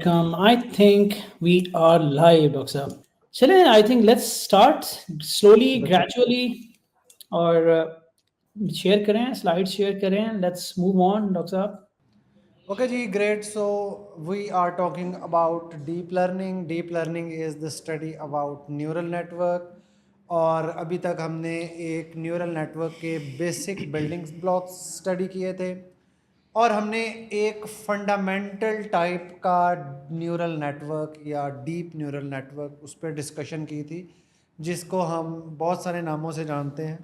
Assalamualaikum. I think we are live, Dr. Saab. चले, I think let's start slowly, बिल्कुल। gradually, और share करें, slide share करें. Let's move on, Dr. Saab. Okay, ji, great. So we are talking about deep learning. Deep learning is the study about neural network. और अभी तक हमने एक neural network के बेसिक बिल्डिंग ब्लॉक्स स्टडी किए थे और हमने एक फंडामेंटल टाइप का न्यूरल नेटवर्क या डीप न्यूरल नेटवर्क उस पर डिस्कशन की थी, जिसको हम बहुत सारे नामों से जानते हैं।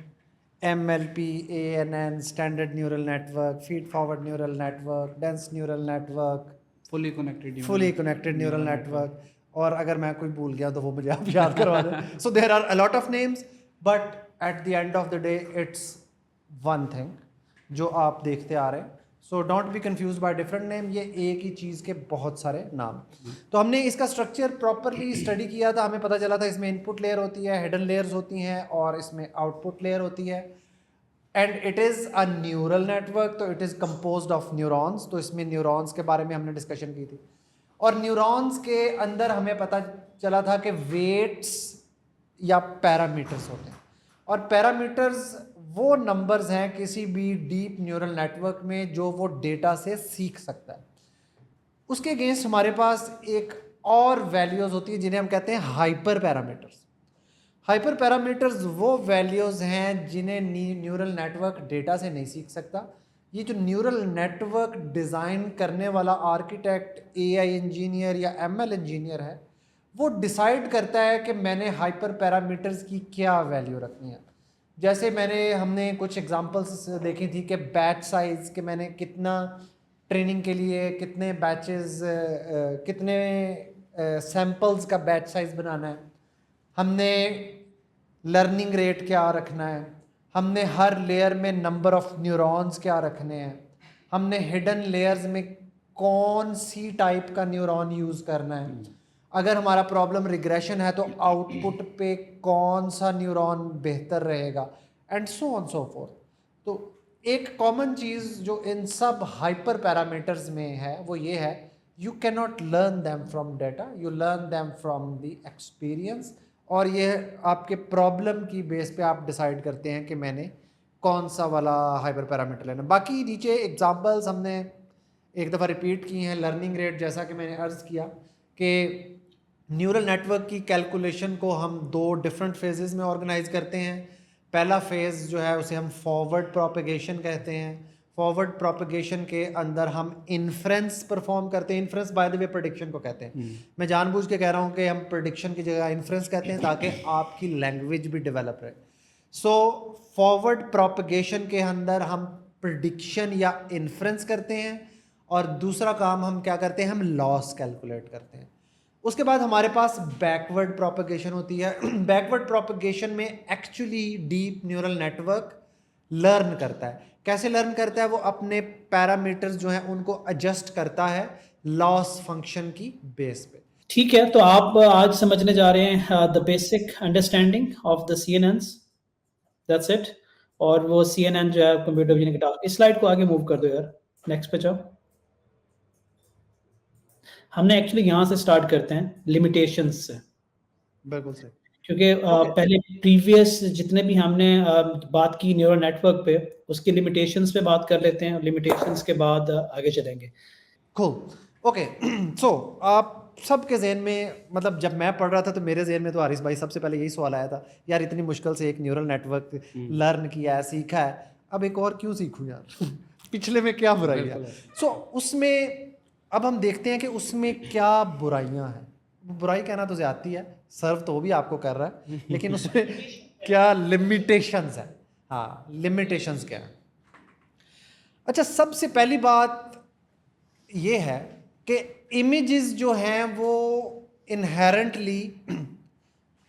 MLP, ANN, standard neural network, feed forward neural network, dense neural network, fully connected neural network. और अगर मैं कोई भूल गया तो वो मुझे आप याद करवा दें। So there are a lot of names, but at the end of the day it's one thing जो आप देखते आ रहे हैं। So don't be confuse by different name, ये एक ही चीज़ के बहुत सारे नाम। तो हमने इसका स्ट्रक्चर प्रॉपरली स्टडी किया था। हमें पता चला था इसमें इनपुट लेयर होती है, हिडन लेयर्स होती हैं और इसमें आउटपुट लेयर होती है। And it is a neural network, तो it is composed of neurons. तो इसमें न्यूरॉन्स के बारे में हमने डिस्कशन की थी और न्यूरॉन्स के अंदर हमें पता चला था कि वेट्स या पैरामीटर्स होते हैं और पैरामीटर्स वो नंबर्स हैं किसी भी डीप न्यूरल नेटवर्क में जो वो डेटा से सीख सकता है। उसके अगेंस्ट हमारे पास एक और वैल्यूज़ होती है जिन्हें हम कहते हैं हाइपर पैरामीटर्स। हाइपर पैरामीटर्स वो वैल्यूज़ हैं जिन्हें न्यूरल नेटवर्क डेटा से नहीं सीख सकता। ये जो न्यूरल नेटवर्क डिज़ाइन करने वाला आर्किटेक्ट, AI इंजीनियर या ML इंजीनियर है, वो डिसाइड करता है कि मैंने हाइपर पैरामीटर्स की क्या वैल्यू रखनी है। जैसे हमने कुछ एग्जांपल्स देखी थी कि बैच साइज़, कि मैंने कितना ट्रेनिंग के लिए कितने बैचेस, कितने सैम्पल्स का बैच साइज़ बनाना है। हमने लर्निंग रेट क्या रखना है, हमने हर लेयर में नंबर ऑफ न्यूरॉन्स क्या रखने हैं, हमने हिडन लेयर्स में कौन सी टाइप का न्यूरॉन यूज़ करना है। अगर हमारा प्रॉब्लम रिग्रेशन है तो आउटपुट पे कौन सा न्यूरॉन बेहतर रहेगा, and so on so fourth. तो एक कॉमन चीज़ जो इन सब हाइपर पैरामीटर्स में है वो ये है, you can not learn them from data, you learn them from the experience. और ये आपके प्रॉब्लम की बेस पे आप डिसाइड करते हैं कि मैंने कौन सा वाला हाइपर पैरामीटर लेना। बाकी नीचे एग्जांपल्स हमने एक दफ़ा रिपीट की हैं। लर्निंग रेट, जैसा कि मैंने अर्ज़ किया कि न्यूरल नेटवर्क की कैलकुलेशन को हम दो डिफरेंट फेजेस में ऑर्गेनाइज करते हैं। पहला फेज़ जो है उसे हम फॉरवर्ड प्रोपेगेशन कहते हैं। फॉरवर्ड प्रोपेगेशन के अंदर हम इन्फ्रेंस परफॉर्म करते हैं। Inference by the way prediction को कहते हैं। मैं जानबूझ के कह रहा हूँ कि हम प्रेडिक्शन की जगह इन्फ्रेंस कहते हैं ताकि आपकी लैंग्वेज भी डेवलप रहे। सो फॉरवर्ड प्रोपेगेशन के अंदर हम प्रेडिक्शन या इन्फ्रेंस करते हैं और दूसरा काम हम क्या करते हैं, हम लॉस कैलकुलेट करते हैं। उसके बाद हमारे पास बैकवर्ड प्रोपेगेशन होती है। बैकवर्ड प्रोपेगेशन में actually deep neural network learn करता है। कैसे लर्न करता है? वो अपने पैरामीटर्स जो हैं उनको एडजस्ट करता है लॉस फंक्शन की बेस पे। ठीक है, तो आप आज समझने जा रहे हैं the basic understanding of the CNNs. That's it. और वो CNN जो है कंप्यूटर विजन के टास्क। इस स्लाइड को आगे मूव कर दो यार, नेक्स्ट पे जाओ। हमने एक्चुअली यहाँ से स्टार्ट करते हैं लिमिटेशंस से, बिल्कुल सही। क्योंकि पहले प्रीवियस जितने भी हमने बात की न्यूरल नेटवर्क पे, उसकी लिमिटेशंस पे बात कर लेते हैं। लिमिटेशंस के बाद आगे चलेंगे। cool. ओके, सो आप सबके जहन में, मतलब जब मैं पढ़ रहा था तो मेरे जहन में तो हारिस भाई सबसे पहले यही सवाल आया था, यार इतनी मुश्किल से एक न्यूरल नेटवर्क लर्न किया है, सीखा है, अब एक और क्यों सीखूं यार? पिछले में क्या बुराई है? सो उसमें अब हम देखते हैं कि उसमें क्या बुराइयां हैं। बुराई कहना तो ज़्यादती है, सर्व तो वो भी आपको कर रहा है, लेकिन उसमें क्या लिमिटेशंस है। हाँ, लिमिटेशंस क्या है? अच्छा, सबसे पहली बात ये है कि इमेजेस जो हैं वो इनहेरेंटली,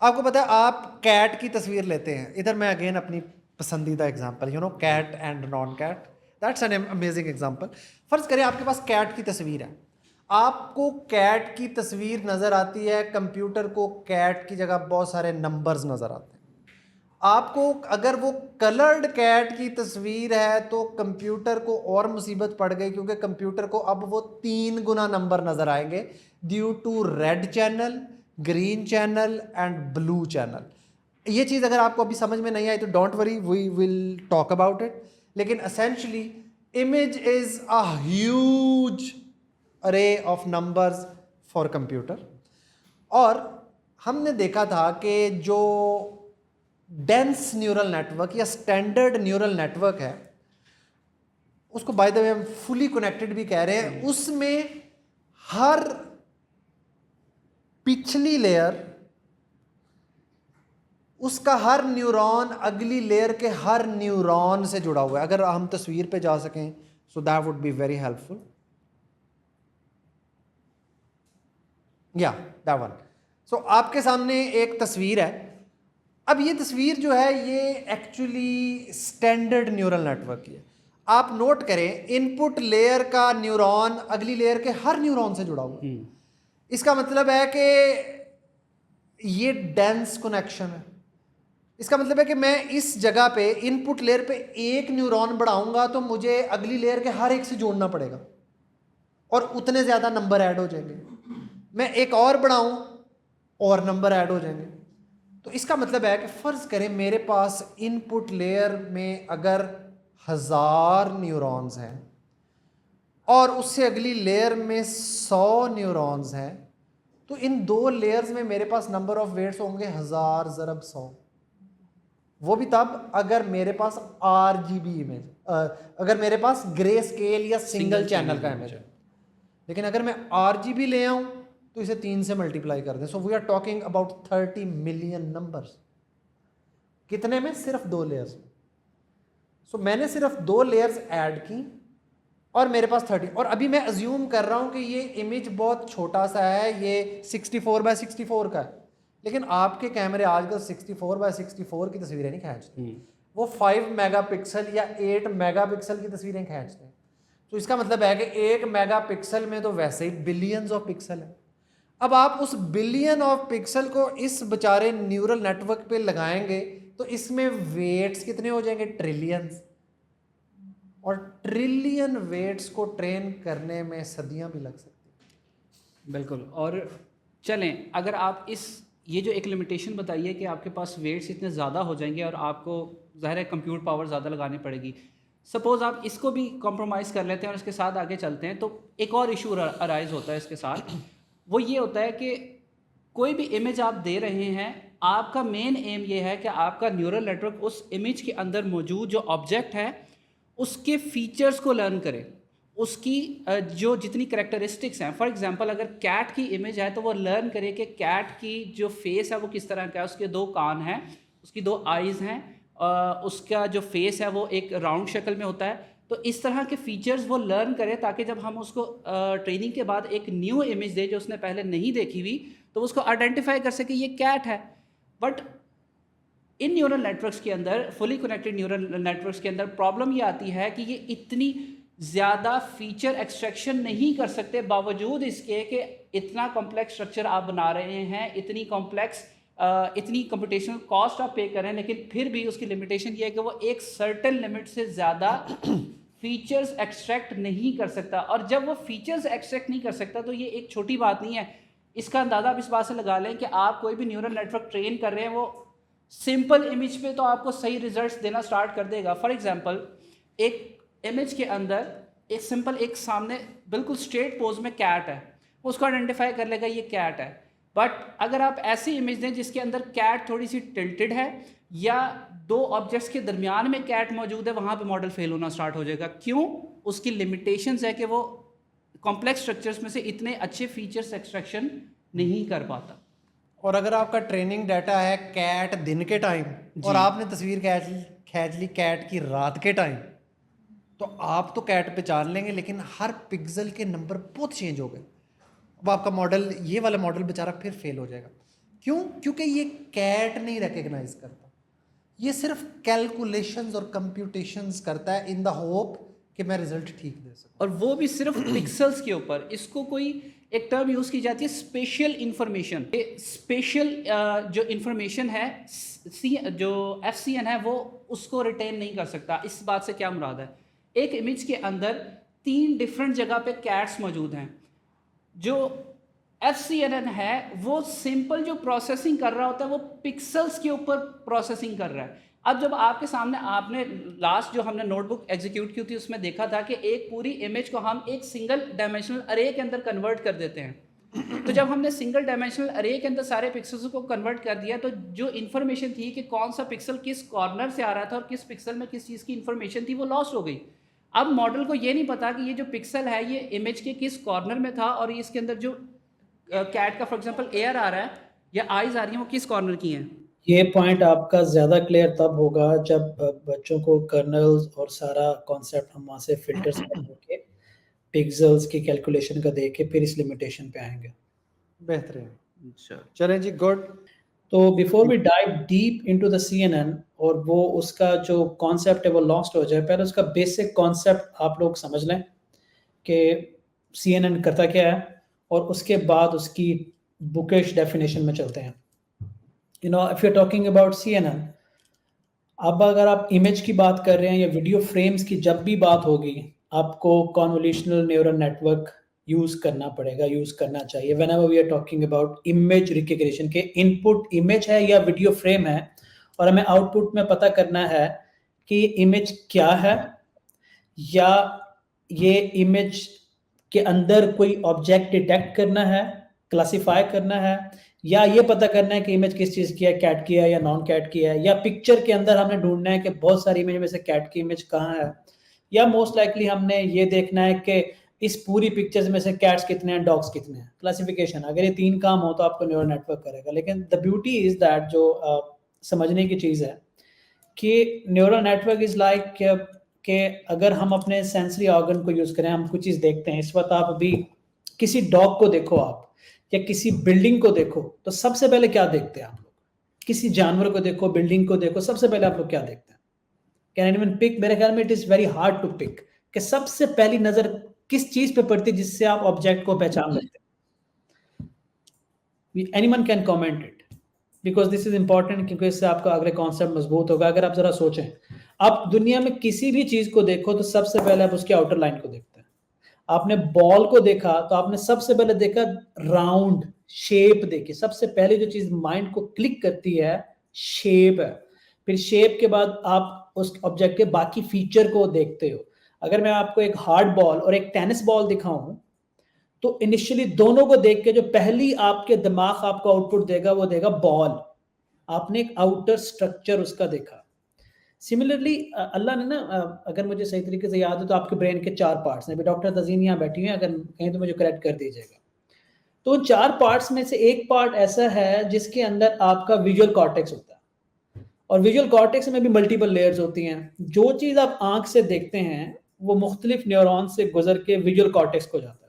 आपको पता है, आप कैट की तस्वीर लेते हैं। इधर मैं अगेन अपनी पसंदीदा example, you know, cat and non cat, that's an amazing example. फ़र्ज़ करें आपके पास कैट की तस्वीर है, आपको कैट की तस्वीर नज़र आती है, कंप्यूटर को कैट की जगह बहुत सारे नंबर्स नज़र आते हैं। आपको अगर वो कलर्ड कैट की तस्वीर है तो कंप्यूटर को और मुसीबत पड़ गई, क्योंकि कंप्यूटर को अब वो 3 गुना नंबर नजर आएंगे due to red channel, green channel and blue channel. ये चीज़ अगर आपको अभी समझ में नहीं आई तो don't worry, we will talk about it. लेकिन essentially image is a huge array of numbers for computer. और हमने देखा था कि जो डेंस न्यूरल नेटवर्क या स्टैंडर्ड न्यूरल नेटवर्क है, उसको बाय द वे हम फुली कनेक्टेड भी कह रहे हैं, उसमें हर पिछली लेयर, उसका हर न्यूरॉन अगली लेयर के हर न्यूरॉन से जुड़ा हुआ है। अगर हम तस्वीर पे जा सकें so that would be very helpful. या दैट वन। सो आपके सामने एक तस्वीर है। अब ये तस्वीर जो है ये एक्चुअली स्टैंडर्ड न्यूरल नेटवर्क की है। आप नोट करें, इनपुट लेयर का न्यूरॉन अगली लेयर के हर न्यूरॉन से जुड़ा हुआ है। इसका मतलब है कि ये डेंस कनेक्शन है। इसका मतलब है कि मैं इस जगह पे इनपुट लेयर पे एक न्यूरॉन बढ़ाऊंगा तो मुझे अगली लेयर के हर एक से जोड़ना पड़ेगा और उतने ज़्यादा नंबर ऐड हो जाएंगे। मैं एक और बढ़ाऊं और नंबर ऐड हो जाएंगे। तो इसका मतलब है कि फ़र्ज़ करें मेरे पास इनपुट लेयर में अगर 1000 न्यूरॉन्स हैं और उससे अगली लेयर में 100 न्यूरॉन्स हैं, तो इन 2 लेयर्स में मेरे पास नंबर ऑफ वेट्स होंगे 1000 ज़रब 100। वो भी तब अगर मेरे पास RGB इमेज, अगर मेरे पास ग्रे स्केल या सिंगल चैनल का इमेज है। लेकिन अगर मैं RGB ले आऊं तो इसे 3 से मल्टीप्लाई कर दें। So we are talking about 30 million numbers. कितने में? सिर्फ 2 लेयर्स। सो मैंने सिर्फ 2 लेयर्स ऐड की और मेरे पास 30। और अभी मैं अज्यूम कर रहा हूं कि ये इमेज बहुत छोटा सा है, ये 64x64 का है। लेकिन आपके कैमरे आजकल 64x64 की तस्वीरें नहीं खींचते, वो 5 मेगापिक्सल या 8 मेगापिक्सल की तस्वीरें खींचते हैं। तो इसका मतलब है कि 1 मेगापिक्सल में तो वैसे ही बिलियंस ऑफ पिक्सल है। अब आप उस बिलियन ऑफ पिक्सल को इस बेचारे न्यूरल नेटवर्क पे लगाएंगे तो इसमें वेट्स कितने हो जाएंगे? ट्रिलियंस। और ट्रिलियन वेट्स को ट्रेन करने में सदियां भी लग सकती हैं। बिल्कुल। और चलें, अगर आप ये जो एक लिमिटेशन बताई है कि आपके पास वेट्स इतने ज़्यादा हो जाएंगे और आपको ज़ाहिर है कंप्यूट पावर ज़्यादा लगानी पड़ेगी। सपोज़ आप इसको भी कॉम्प्रोमाइज़ कर लेते हैं और इसके साथ आगे चलते हैं, तो एक और इशू अराइज होता है इसके साथ। वो ये होता है कि कोई भी इमेज आप दे रहे हैं, आपका मेन एम ये है कि आपका न्यूरल नेटवर्क उस इमेज के अंदर मौजूद जो ऑब्जेक्ट है उसके फीचर्स को लर्न करे, उसकी जो जितनी करेक्टरिस्टिक्स हैं। फॉर एग्जांपल अगर कैट की इमेज है तो वो लर्न करे कि कैट की जो फेस है वो किस तरह का है, उसके 2 कान हैं, उसकी 2 आइज़ हैं, उसका जो फेस है वो एक राउंड शक्ल में होता है। तो इस तरह के फीचर्स वो लर्न करे ताकि जब हम उसको ट्रेनिंग के बाद एक न्यू इमेज दे जो उसने पहले नहीं देखी हुई तो उसको आइडेंटिफाई कर सके ये कैट है। बट इन न्यूरल नेटवर्क्स के अंदर, फुली कनेक्टेड न्यूरल नेटवर्क्स के अंदर प्रॉब्लम ये आती है कि ये इतनी ज़्यादा फीचर एक्सट्रैक्शन नहीं कर सकते, बावजूद इसके कि इतना कॉम्प्लेक्स स्ट्रक्चर आप बना रहे हैं, इतनी कॉम्प्लेक्स इतनी कंप्यूटेशनल कॉस्ट आप पे करें, लेकिन फिर भी उसकी लिमिटेशन ये है कि वो एक सर्टेन लिमिट से ज़्यादा फीचर्स एक्सट्रैक्ट नहीं कर सकता। और जब वो फीचर्स एक्सट्रैक्ट नहीं कर सकता तो ये एक छोटी बात नहीं है। इसका अंदाज़ा आप इस बात से लगा लें कि आप कोई भी न्यूरल नेटवर्क ट्रेन कर रहे हैं, वो सिंपल इमेज पे तो आपको सही रिजल्ट्स देना स्टार्ट कर देगा। फॉर एग्जांपल एक इमेज के अंदर एक सिंपल एक सामने बिल्कुल स्ट्रेट पोज में कैट है, उसको आइडेंटिफाई कर लेगा ये कैट है। बट अगर आप ऐसी इमेज दें जिसके अंदर कैट थोड़ी सी टिल्टेड है या 2 ऑब्जेक्ट्स के दरमियान में कैट मौजूद है, वहाँ पे मॉडल फेल होना स्टार्ट हो जाएगा। क्यों? उसकी लिमिटेशंस है कि वो कॉम्प्लेक्स स्ट्रक्चर्स में से इतने अच्छे फीचर्स एक्सट्रैक्शन नहीं कर पाता। और अगर आपका ट्रेनिंग डाटा है कैट दिन के टाइम और आपने तस्वीर खींच ली कैट की रात के टाइम, तो आप तो कैट पहचान लेंगे लेकिन हर पिक्सल के नंबर बहुत चेंज हो गए। अब आपका मॉडल, ये वाला मॉडल बेचारा फिर फेल हो जाएगा। क्यों? क्योंकि ये कैट नहीं रिकग्नाइज करता, ये सिर्फ कैलकुलेशंस और कंप्यूटेशंस करता है इन द होप कि मैं रिजल्ट ठीक दे सकूं। और वो भी सिर्फ पिक्सल्स के ऊपर। इसको कोई एक टर्म यूज़ की जाती है स्पेशल इंफॉर्मेशन। स्पेशल जो इंफॉर्मेशन है जो FCN है वो उसको रिटेन नहीं कर सकता। इस बात से क्या मुराद है, एक इमेज के अंदर 3 डिफरेंट जगह पे कैट्स मौजूद हैं। जो FCN है वो सिंपल जो प्रोसेसिंग कर रहा होता है वो पिक्सल्स के ऊपर प्रोसेसिंग कर रहा है। अब जब आपके सामने आपने लास्ट जो हमने नोटबुक एग्जीक्यूट की थी उसमें देखा था कि एक पूरी इमेज को हम एक सिंगल डायमेंशनल अरे के अंदर कन्वर्ट कर देते हैं। तो जब हमने सिंगल डायमेंशनल अरे के अंदर सारे पिक्सल्स को कन्वर्ट कर दिया तो जो इन्फॉर्मेशन थी कि कौन सा पिक्सल किस कॉर्नर से आ रहा था और किस पिक्सल में किस चीज़ की इन्फॉर्मेशन थी वो लॉस्ट हो गई। अब मॉडल को ये नहीं पता कि ये जो पिक्सल है ये इमेज के किस कॉर्नर में था और इसके अंदर जो कैट का फॉर एग्जांपल एयर आ रहा है या आइज आ रही हैं वो किस कॉर्नर की हैं। ये पॉइंट आपका ज़्यादा क्लियर तब होगा जब बच्चों को कर्नल्स और सारा कॉन्सेप्ट हम वहाँ से फिल्टर्स करके पिक्सेल्स की कैलकुलेशन का देख के फिर इस लिमिटेशन पे आएंगे। बेहतरीन, अच्छा चलें जी, गुड। तो before we dive deep into the CNN और वो उसका जो कॉन्सेप्ट है वो लॉस्ट हो जाए, पहले उसका बेसिक कॉन्सेप्ट आप लोग समझ लें कि CNN करता क्या है और उसके बाद उसकी बुकिश डेफिनेशन में चलते हैं। You know, if you are talking about CNN, अब अगर आप इमेज की बात कर रहे हैं या वीडियो फ्रेम्स की जब भी बात होगी, आपको कॉन्वोल्यूशनल न्यूरल नेटवर्क यूज करना पड़ेगा, यूज करना चाहिए whenever we are talking about image recognition के इनपुट इमेज है या वीडियो फ्रेम है और हमें आउटपुट में पता करना है कि इमेज क्या है या ये इमेज के अंदर कोई ऑब्जेक्ट डिटेक्ट करना है, क्लासिफाई करना है, या ये पता करना है कि इमेज किस चीज की है, कैट की है या नॉन कैट की है, या पिक्चर के अंदर हमने ढूंढना है कि बहुत सारी इमेज में से कैट की इमेज कहाँ है, या मोस्ट लाइकली हमने ये देखना है कि इस पूरी पिक्चर्स में से कैट्स कितने हैं, डॉग्स कितने हैं। क्लासिफिकेशन, अगर ये 3 काम हो तो आपको न्यूरल नेटवर्क करेगा। लेकिन द ब्यूटी इज दैट जो समझने की चीज है कि न्यूरल नेटवर्क इज लाइक कि अगर हम अपने सेंसरी ऑर्गन को यूज करें, हम कुछ चीज देखते हैं, इस वक्त आप अभी किसी डॉग को देखो आप या किसी बिल्डिंग को देखो तो सबसे पहले क्या देखते हैं आप लोग? किसी जानवर को देखो, बिल्डिंग को देखो, सबसे पहले आप लोग क्या देखते हैं? Can anyone pick? मेरे ख्याल में it is very hard to pick कि सबसे पहली नजर किस चीज पे पड़ती है जिससे आप ऑब्जेक्ट को पहचान लेते हैं। Anyone can comment it because this is important, क्योंकि इससे आपका अगले कॉन्सेप्ट मजबूत होगा। अगर आप जरा सोचें, आप दुनिया में किसी भी चीज को देखो तो सबसे पहले आप उसके आउटर लाइन को देखते हैं। आपने बॉल को देखा तो आपने सबसे पहले देखा राउंड शेप देखी, सबसे पहले जो चीज माइंड को क्लिक करती है शेप है। फिर शेप के बाद आप उस ऑब्जेक्ट के बाकी फीचर को देखते हो। अगर मैं आपको एक हार्ड बॉल और एक टेनिस बॉल दिखाऊं तो इनिशियली दोनों को देख के जो पहली आपके दिमाग आपको आउटपुट देगा वो देगा बॉल। आपने एक आउटर स्ट्रक्चर उसका देखा। सिमिलरली अल्लाह ने ना, अगर मुझे सही तरीके से याद है तो आपके ब्रेन के 4 पार्ट्स हैं। अभी डॉक्टर तजीन यहाँ बैठी हुई है, अगर कहीं तो मुझे करेक्ट कर दीजिएगा। तो 4 पार्ट्स में से एक पार्ट ऐसा है जिसके अंदर आपका विजुअल कॉर्टेक्स होता है, और विजुअल कॉर्टेक्स में भी मल्टीपल लेयर्स होती हैं। जो चीज़ आप आंख से देखते हैं वो मुख्तलिफ न्यूरॉन से गुजर के विजुअल कॉर्टेक्स को जाता है।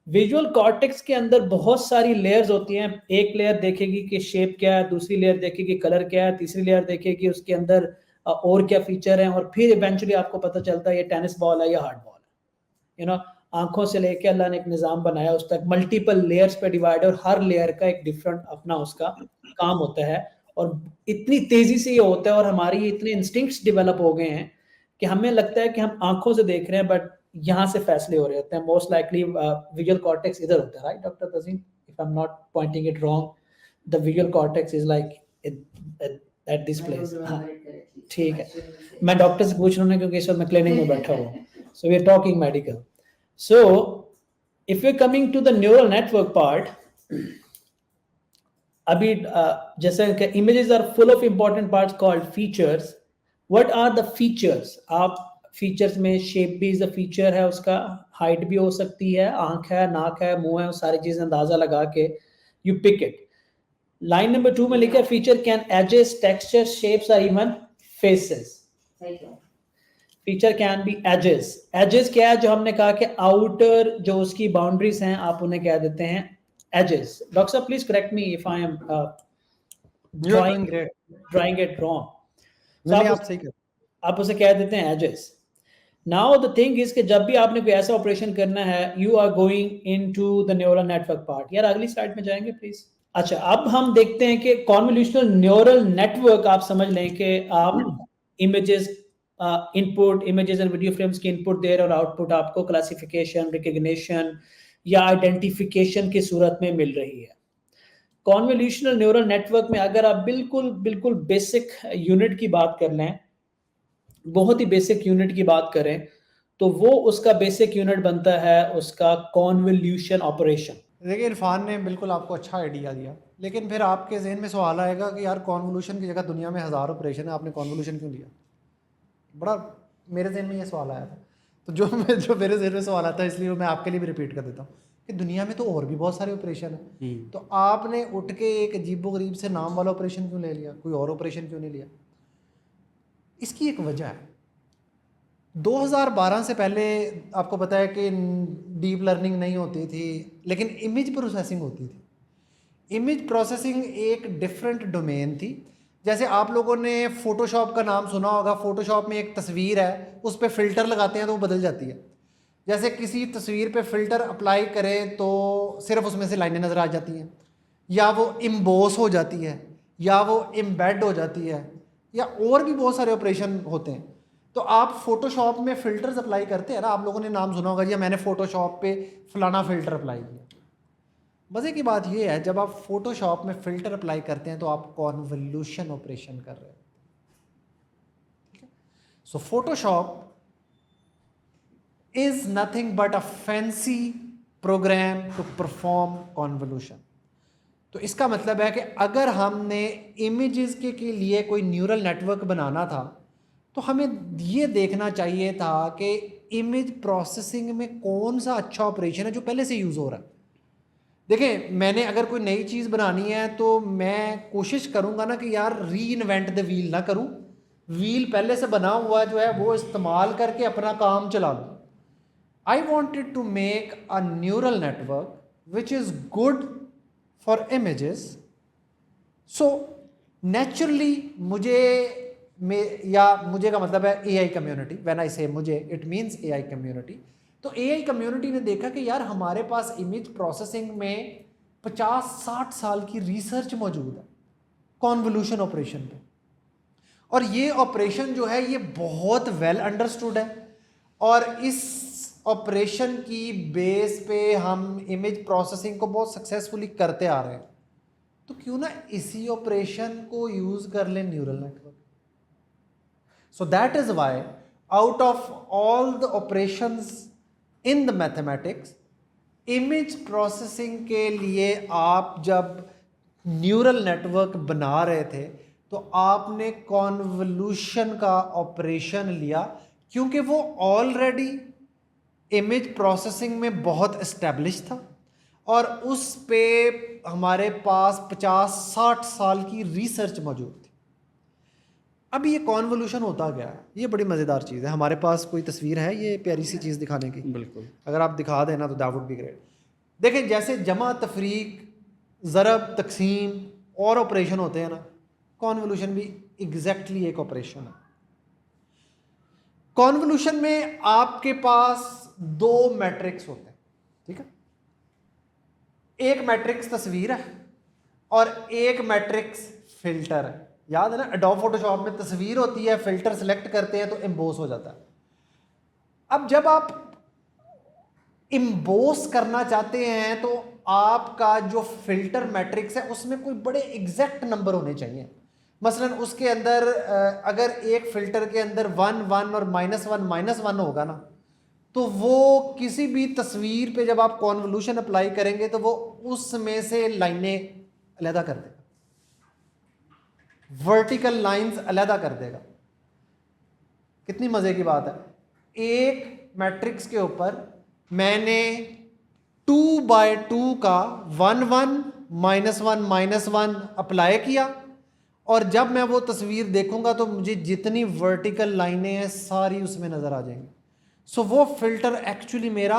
विजुअल कॉर्टेक्स के अंदर बहुत सारी लेयर्स होती हैं। एक लेयर देखेगी कि शेप क्या है, दूसरी लेयर देखेगी कलर क्या है, तीसरी लेयर देखेगी उसके अंदर और क्या फीचर हैं, और फिर इवेंचुअली आपको पता चलता है ये टेनिस बॉल है या हार्ड बॉल है। यू नो, आंखों से लेके अल्लाह ने एक निज़ाम बनाया, उस तक मल्टीपल लेयर्स पे डिवाइड है और हर लेयर का एक डिफरेंट अपना उसका काम होता है। और इतनी तेजी से ये होता है और हमारी इतने इंस्टिंक्ट्स डेवलप हो गए हैं कि हमें लगता है कि हम आंखों से देख रहे हैं, बट यहाँ से फैसले हो रहे होते हैं। मोस्ट लाइकली विजुअल कॉर्टेक्स इधर होता है, right doctor Tazeen? If I am not Poynting it wrong, the visual cortex is like at this place. हाँ ठीक है, मैं डॉक्टर से पूछ रहा हूँ क्योंकि इस वक्त मैं क्लिनिक में बैठा हूँ। So we are talking medical. So if you coming to the neural network part, अभी जैसे कि images are full of important parts called features. What are the features? आप फीचर्स में शेप भी इज अ फीचर है, उसका height भी हो सकती है, आंख है, नाक है, मुंह है, वो सारी चीजें अंदाजा लगा के you pick it. Line number 2 में लिखा है feature can edges, texture, shapes और even faces. Feature can be edges. Edges क्या है? जो हमने कहा कि आउटर जो उसकी बाउंड्रीज हैं आप उन्हें कह देते हैं एजेस। डॉक्टर साहब please correct me if I am drawing it wrong. नहीं, आप सही कर। आप उसे कह देते हैं edges. Now the thing is कि जब भी आपने कोई ऐसा ऑपरेशन करना है, you are going into the neural network part. यार अगली स्लाइड में जाएंगे प्लीज। अच्छा, अब हम देखते हैं कि कॉन्वोल्यूशनल न्यूरल नेटवर्क, आप समझ लें कि आप images, input images and video frames की इनपुट दे रहे और आउटपुट आपको क्लासिफिकेशन, रिकग्निशन या आइडेंटिफिकेशन की सूरत में मिल रही है। कॉन्वोल्यूशनल न्यूरल नेटवर्क में अगर आप बिल्कुल बिल्कुल बेसिक यूनिट की बात कर लें, बहुत ही बेसिक यूनिट की बात करें, तो वो उसका बेसिक यूनिट बनता है उसका कॉन्वोल्यूशन ऑपरेशन। देखिए इरफान ने बिल्कुल आपको अच्छा आइडिया दिया, लेकिन फिर आपके जहन में सवाल आएगा कि यार कॉन्वोल्यूशन की जगह दुनिया में हज़ार ऑपरेशन है, आपने कॉन्वोल्यूशन क्यों लिया? बड़ा मेरे जहन में ये सवाल आया था, तो जो मेरे जहन में सवाल आता है इसलिए मैं आपके लिए भी रिपीट कर देता हूँ कि दुनिया में तो और भी बहुत सारे ऑपरेशन हैं, तो आपने उठ के एक अजीबोगरीब से नाम वाला ऑपरेशन क्यों ले लिया, कोई और ऑपरेशन क्यों नहीं लिया? इसकी एक वजह है। 2012 से पहले आपको पता है कि डीप लर्निंग नहीं होती थी, लेकिन इमेज प्रोसेसिंग होती थी। इमेज प्रोसेसिंग एक डिफरेंट डोमेन थी। जैसे आप लोगों ने फ़ोटोशॉप का नाम सुना होगा, फ़ोटोशॉप में एक तस्वीर है, उस पर फ़िल्टर लगाते हैं तो वो बदल जाती है। जैसे किसी तस्वीर पे फ़िल्टर अप्लाई करें तो सिर्फ उसमें से लाइनें नज़र आ जाती हैं, या वो इम्बोस हो जाती है, या वो इम्बेड हो जाती है, या और भी बहुत सारे ऑपरेशन होते हैं। तो आप फोटोशॉप में फ़िल्टर्स अप्लाई करते हैं ना, आप लोगों ने नाम सुना होगा जी मैंने फ़ोटोशॉप पे फलाना फ़िल्टर अप्लाई किया। मज़े की बात ये है, जब आप फोटोशॉप में फ़िल्टर अप्लाई करते हैं तो आप कॉन्वोल्यूशन ऑपरेशन कर रहे हैं। सो Photoshop is nothing but a fancy program to perform convolution। तो इसका मतलब है कि अगर हमने इमेजेस के लिए कोई न्यूरल नेटवर्क बनाना था तो हमें ये देखना चाहिए था कि इमेज प्रोसेसिंग में कौन सा अच्छा ऑपरेशन है जो पहले से यूज़ हो रहा है। देखें, मैंने अगर कोई नई चीज़ बनानी है तो मैं कोशिश करूँगा ना कि यार री इन्वेंट द व्हील ना करूँ, व्हील पहले से बना हुआ जो है वो इस्तेमाल करके अपना काम चला लूँ। I wanted to make a neural network which is good for images. So naturally मुझे का मतलब है AI community। When I say मुझे, it means AI community। तो AI community ने देखा कि यार हमारे पास इमेज प्रोसेसिंग में 50-60 साल की रिसर्च मौजूद है कॉन्वोल्यूशन ऑपरेशन पे, और ये ऑपरेशन जो है ये बहुत वेल अंडरस्टूड है, और इस ऑपरेशन की बेस पे हम इमेज प्रोसेसिंग को बहुत सक्सेसफुली करते आ रहे हैं। तो क्यों ना इसी ऑपरेशन को यूज़ कर लें neural network. So that is why out of all the operations in the mathematics, image processing के लिए आप जब न्यूरल नेटवर्क बना रहे थे तो आपने कॉन्वोल्यूशन का ऑपरेशन लिया, क्योंकि वो ऑलरेडी इमेज प्रोसेसिंग में बहुत इस्टेब्लिश था और उस पे हमारे पास 50-60 साल की रिसर्च मौजूद थी। अब ये कॉन्वोल्यूशन होता गया है, ये बड़ी मज़ेदार चीज़ है। हमारे पास कोई तस्वीर है ये प्यारी सी चीज़ दिखाने की? बिल्कुल, अगर आप दिखा देना तो दैट वुड बी ग्रेट। देखें, जैसे जमा, तफरीक, ज़रब, तकसीम और ऑपरेशन होते हैं ना, कॉन्वोल्यूशन भी एग्जैक्टली एक ऑपरेशन है। कॉन्वोल्यूशन में आपके पास दो मैट्रिक्स होते हैं, ठीक है? एक मैट्रिक्स तस्वीर है और एक मैट्रिक्स फिल्टर है। याद है ना, एडोब फोटोशॉप में तस्वीर होती है, फिल्टर सेलेक्ट करते हैं तो एम्बोस हो जाता है। अब जब आप एम्बोस करना चाहते हैं तो आपका जो फिल्टर मैट्रिक्स है उसमें कोई बड़े एग्जैक्ट नंबर होने चाहिए। मसलन उसके अंदर अगर एक फिल्टर के अंदर 1 1 और -1 -1 होगा ना, तो वो किसी भी तस्वीर पे जब आप कॉन्वोल्यूशन अप्लाई करेंगे तो वो उसमें से लाइनें अलहदा कर देगा, वर्टिकल लाइंस अलहदा कर देगा। कितनी मज़े की बात है। एक मैट्रिक्स के ऊपर मैंने 2/2 का 1 1 -1 -1 अप्लाई किया, और जब मैं वो तस्वीर देखूंगा तो मुझे जितनी वर्टिकल लाइनें हैं सारी उसमें नज़र आ जाएंगी। सो वो फिल्टर एक्चुअली मेरा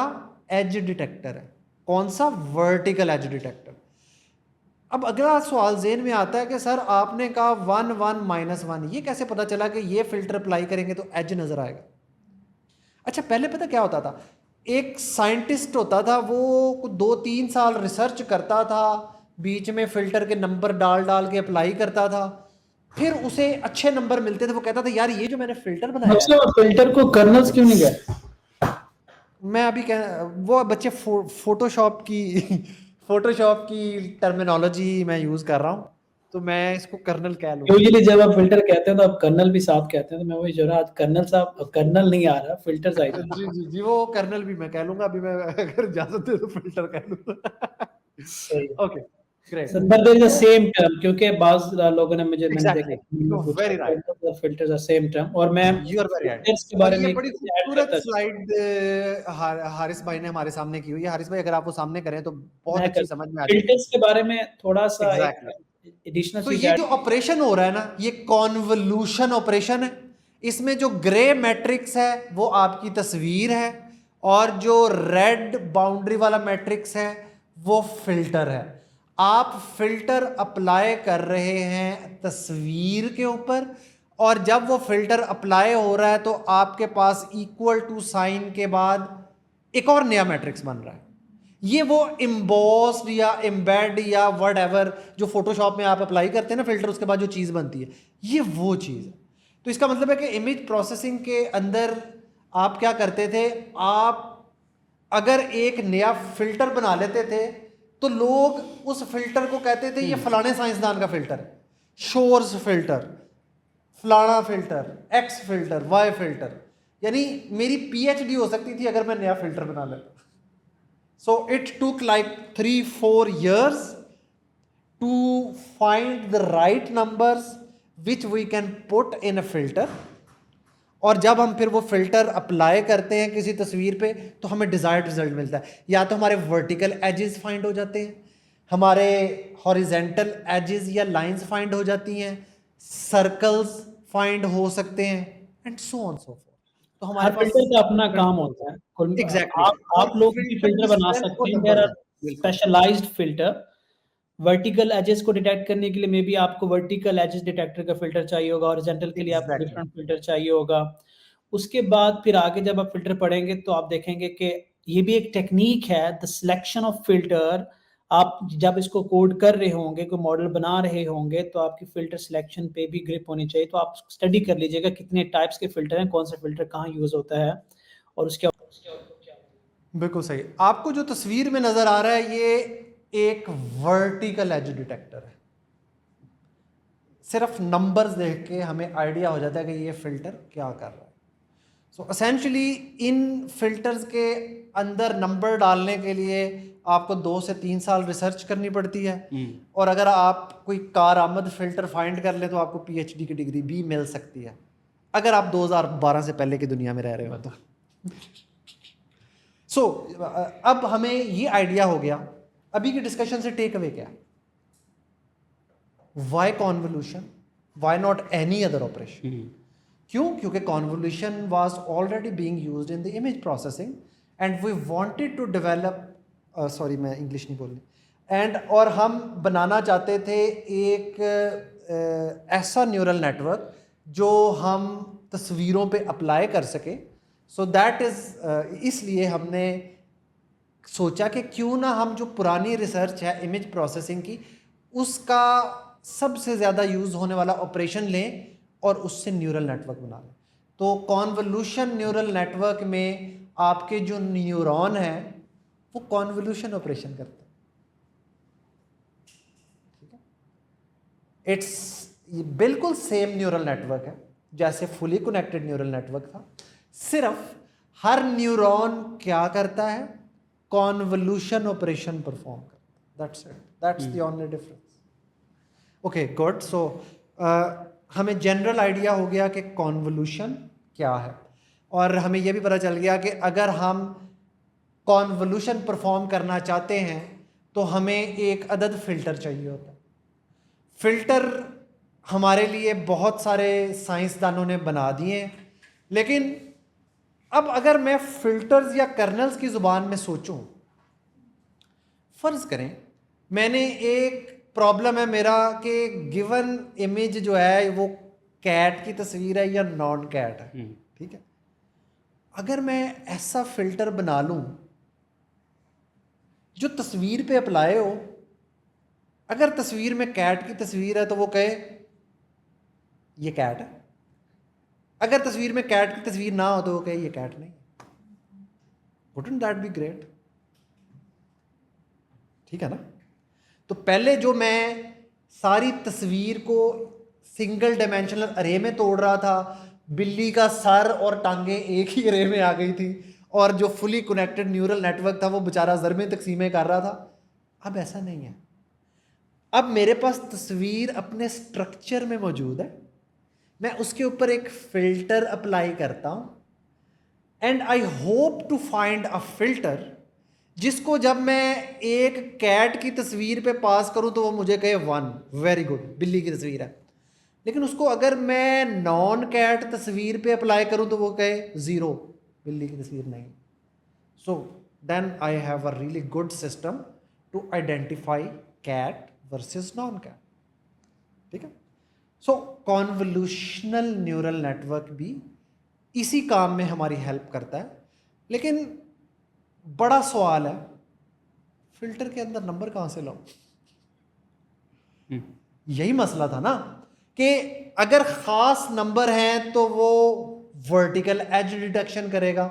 एज डिटेक्टर है। कौन सा? Vertical edge detector. अब अगला सवाल ज़हन में आता है कि सर आपने कहा 1 1 -1, ये कैसे पता चला कि ये फिल्टर अप्लाई करेंगे तो एज नज़र आएगा? अच्छा पहले पता क्या होता था, एक साइंटिस्ट होता था, वो 2-3 साल रिसर्च करता था, बीच में फिल्टर के नंबर डाल डाल के अप्लाई करता था, फिर उसे अच्छे नंबर मिलते थे, वो कहता था यार ये जो मैंने फिल्टर बनाया है, अच्छा, फिल्टर को कर्नल्स क्यों नहीं गए? मैं अभी वो बच्चे फोटोशॉप की फोटोशॉप की टर्मिनोलॉजी मैं यूज़ कर रहा हूँ, तो मैं इसको कर्नल कह लूँगा। यूजुअली जब आप फिल्टर कहते हैं तो आप कर्नल भी साथ कहते हैं, तो मैं वही जो रहा, आज कर्नल साहब, कर्नल नहीं आ रहा, फिल्टर आ रहा। जी जी जी, वो कर्नल भी मैं कह लूँगा, अभी मैं अगर इजाज़त दे तो फिल्टर कह लूँगा। सही है। Okay great. But there is a same term, क्योंकि बाज़ लोगों ने मैंने देखा एग्जैक्टली, कि यू मैंने पूछा वेरी राइट, कर्नल्स और फिल्टर्स आर सेम टर्म, और मैं you are very right. Filters के और बारे ये में एक बड़ी चीज़ ऐड खूबसूरत करता चलूँ। स्लाइड हारिस भाई ने हमारे सामने की हुई है। हारिस भाई अगर आप वो सामने करें तो बहुत मैं अच्छी करता समझ हूँ। में आ जाएगी। फिल्टर्स के बारे में थोड़ा-सा एग्जैक्टली। एक एडिशनल तो चीज़ ये ऐड। जो ऑपरेशन हो रहा है ना, ये कॉन्वोल्यूशन ऑपरेशन है। इसमें जो ग्रे मैट्रिक्स है वो आपकी तस्वीर है, और जो रेड बाउंड्री वाला मैट्रिक्स है वो फिल्टर है। आप फिल्टर अप्लाई कर रहे हैं तस्वीर के ऊपर, और जब वो फिल्टर अप्लाई हो रहा है तो आपके पास इक्वल टू साइन के बाद एक और नया मैट्रिक्स बन रहा है। ये वो इम्बॉस्ड या एम्बेड या वट एवर जो फोटोशॉप में आप अप्लाई करते हैं ना फिल्टर, उसके बाद जो चीज़ बनती है, ये वो चीज़ है। तो इसका मतलब है कि इमेज प्रोसेसिंग के अंदर आप क्या करते थे, आप अगर एक नया फिल्टर बना लेते थे तो लोग उस फिल्टर को कहते थे ये फलाने साइंसदान का फिल्टर है, शोर्स फिल्टर, फलाना filter, X filter, Y filter, यानी मेरी पीएचडी हो सकती थी अगर मैं नया फिल्टर बना लेता। So it took like 3-4 years to find the right numbers which we can put in a filter, और जब हम फिर वो फिल्टर अप्लाई करते हैं किसी तस्वीर पे तो हमें डिज़ायर्ड रिजल्ट मिलता है। या तो हमारे वर्टिकल एजेस फाइंड हो जाते हैं, हमारे हॉरिजेंटल एजेस या लाइंस फाइंड हो जाती हैं, सर्कल्स फाइंड हो सकते हैं, and so on so fourth. तो हमारे हर पास फिल्टर का अपना काम होता है। एग्जैक्टली, आप और लोग भी फिल्टर फिल्टर की बना स्ट्रेंथ सकते और हैं। देयर नंबर्स आर हैं। बिल्कुल स्पेशलाइज्ड फिल्टर। वर्टिकल एजेस को डिटेक्ट करने के लिए मे बी आपको वर्टिकल एजेस डिटेक्टर का फिल्टर चाहिए होगा, हॉरिजॉन्टल के लिए आपको एग्जैक्टली। डिफरेंट फिल्टर चाहिए होगा। उसके बाद फिर आगे जब आप फिल्टर पढ़ेंगे तो आप देखेंगे कि ये भी एक टेक्निक है, द सिलेक्शन ऑफ फिल्टर। आप जब इसको कोड कर रहे होंगे, कोई मॉडल बना रहे होंगे, तो आपकी फिल्टर सिलेक्शन पे भी ग्रिप होनी चाहिए। तो आप स्टडी कर लीजिएगा कितने टाइप्स के फिल्टर हैं, कौन सा फिल्टर कहाँ यूज होता है, और उसके बिल्कुल सही। आपको जो तस्वीर में नजर आ रहा है ये एक वर्टिकल एज डिटेक्टर है। सिर्फ नंबर्स देख के हमें आइडिया हो जाता है कि ये फिल्टर क्या कर रहा है। सो असेंशली इन फिल्टर्स के अंदर नंबर डालने के लिए आपको 2 से 3 साल रिसर्च करनी पड़ती है, और अगर आप कोई कारआमद फिल्टर फाइंड कर लें तो आपको पीएचडी की डिग्री भी मिल सकती है, अगर आप 2012 से पहले की दुनिया में रह रहे हो तो। सो अब हमें ये आइडिया हो गया, अभी की डिस्कशन से टेक अवे क्या है? Why convolution, why not any other operation? क्यों? क्योंकि convolution was already being used in the image processing, and we wanted to develop, sorry मैं इंग्लिश नहीं बोल रही, एंड और हम बनाना चाहते थे एक ऐसा न्यूरल नेटवर्क जो हम तस्वीरों पे अप्लाई कर सके। सो दैट इज़ इसलिए हमने सोचा कि क्यों ना हम जो पुरानी रिसर्च है इमेज प्रोसेसिंग की, उसका सबसे ज़्यादा यूज़ होने वाला ऑपरेशन लें और उससे न्यूरल नेटवर्क बना लें। तो कॉन्वोल्यूशन न्यूरल नेटवर्क में आपके जो न्यूरॉन है वो कॉन्वोल्यूशन ऑपरेशन करते हैं। ठीक है, इट्स बिल्कुल सेम न्यूरल नेटवर्क है जैसे फुली कनेक्टेड न्यूरल नेटवर्क था, सिर्फ हर न्यूरॉन क्या करता है, कॉन्वोल्यूशन ऑपरेशन परफॉर्म करता है। That's it, that's the only difference. Okay good. So हमें जनरल आइडिया हो गया कि कॉन्वोल्यूशन क्या है, और हमें यह भी पता चल गया कि अगर हम कॉन्वोल्यूशन परफॉर्म करना चाहते हैं तो हमें एक अदद फिल्टर चाहिए होता है। फिल्टर हमारे लिए बहुत सारे साइंसदानों ने बना दिए हैं, लेकिन अब अगर मैं फिल्टर्स या कर्नल्स की ज़ुबान में सोचूं, फ़र्ज़ करें मैंने एक प्रॉब्लम है मेरा कि गिवन इमेज जो है वो कैट की तस्वीर है या नॉन कैट है, ठीक है। अगर मैं ऐसा फिल्टर बना लूं जो तस्वीर पे अप्लाई हो, अगर तस्वीर में कैट की तस्वीर है तो वो कहे ये कैट है, अगर तस्वीर में कैट की तस्वीर ना हो तो वो कहे ये कैट नहीं। Wouldn't that be great? ठीक है ना? तो पहले जो मैं सारी तस्वीर को सिंगल डायमेंशनल अरे में तोड़ रहा था, बिल्ली का सर और टांगे एक ही अरे में आ गई थी, और जो फुली कनेक्टेड न्यूरल नेटवर्क था वो बेचारा ज़रबें तकसीमें कर रहा था। अब ऐसा नहीं है। अब मेरे पास तस्वीर अपने स्ट्रक्चर में मौजूद है, मैं उसके ऊपर एक फिल्टर अप्लाई करता हूं, and I hope to find a filter जिसको जब मैं एक कैट की तस्वीर पे पास करूं तो वो मुझे कहे 1, वेरी गुड, बिल्ली की तस्वीर है। लेकिन उसको अगर मैं नॉन कैट तस्वीर पे अप्लाई करूं तो वो कहे 0, बिल्ली की तस्वीर नहीं। So then I have a really good system to identify cat versus non cat. ठीक है? सो कॉन्वोल्यूशनल न्यूरल नेटवर्क भी इसी काम में हमारी हेल्प करता है। लेकिन बड़ा सवाल है, फिल्टर के अंदर नंबर कहां से लाऊं? यही मसला था ना, कि अगर खास नंबर हैं तो वो वर्टिकल एज डिटेक्शन करेगा,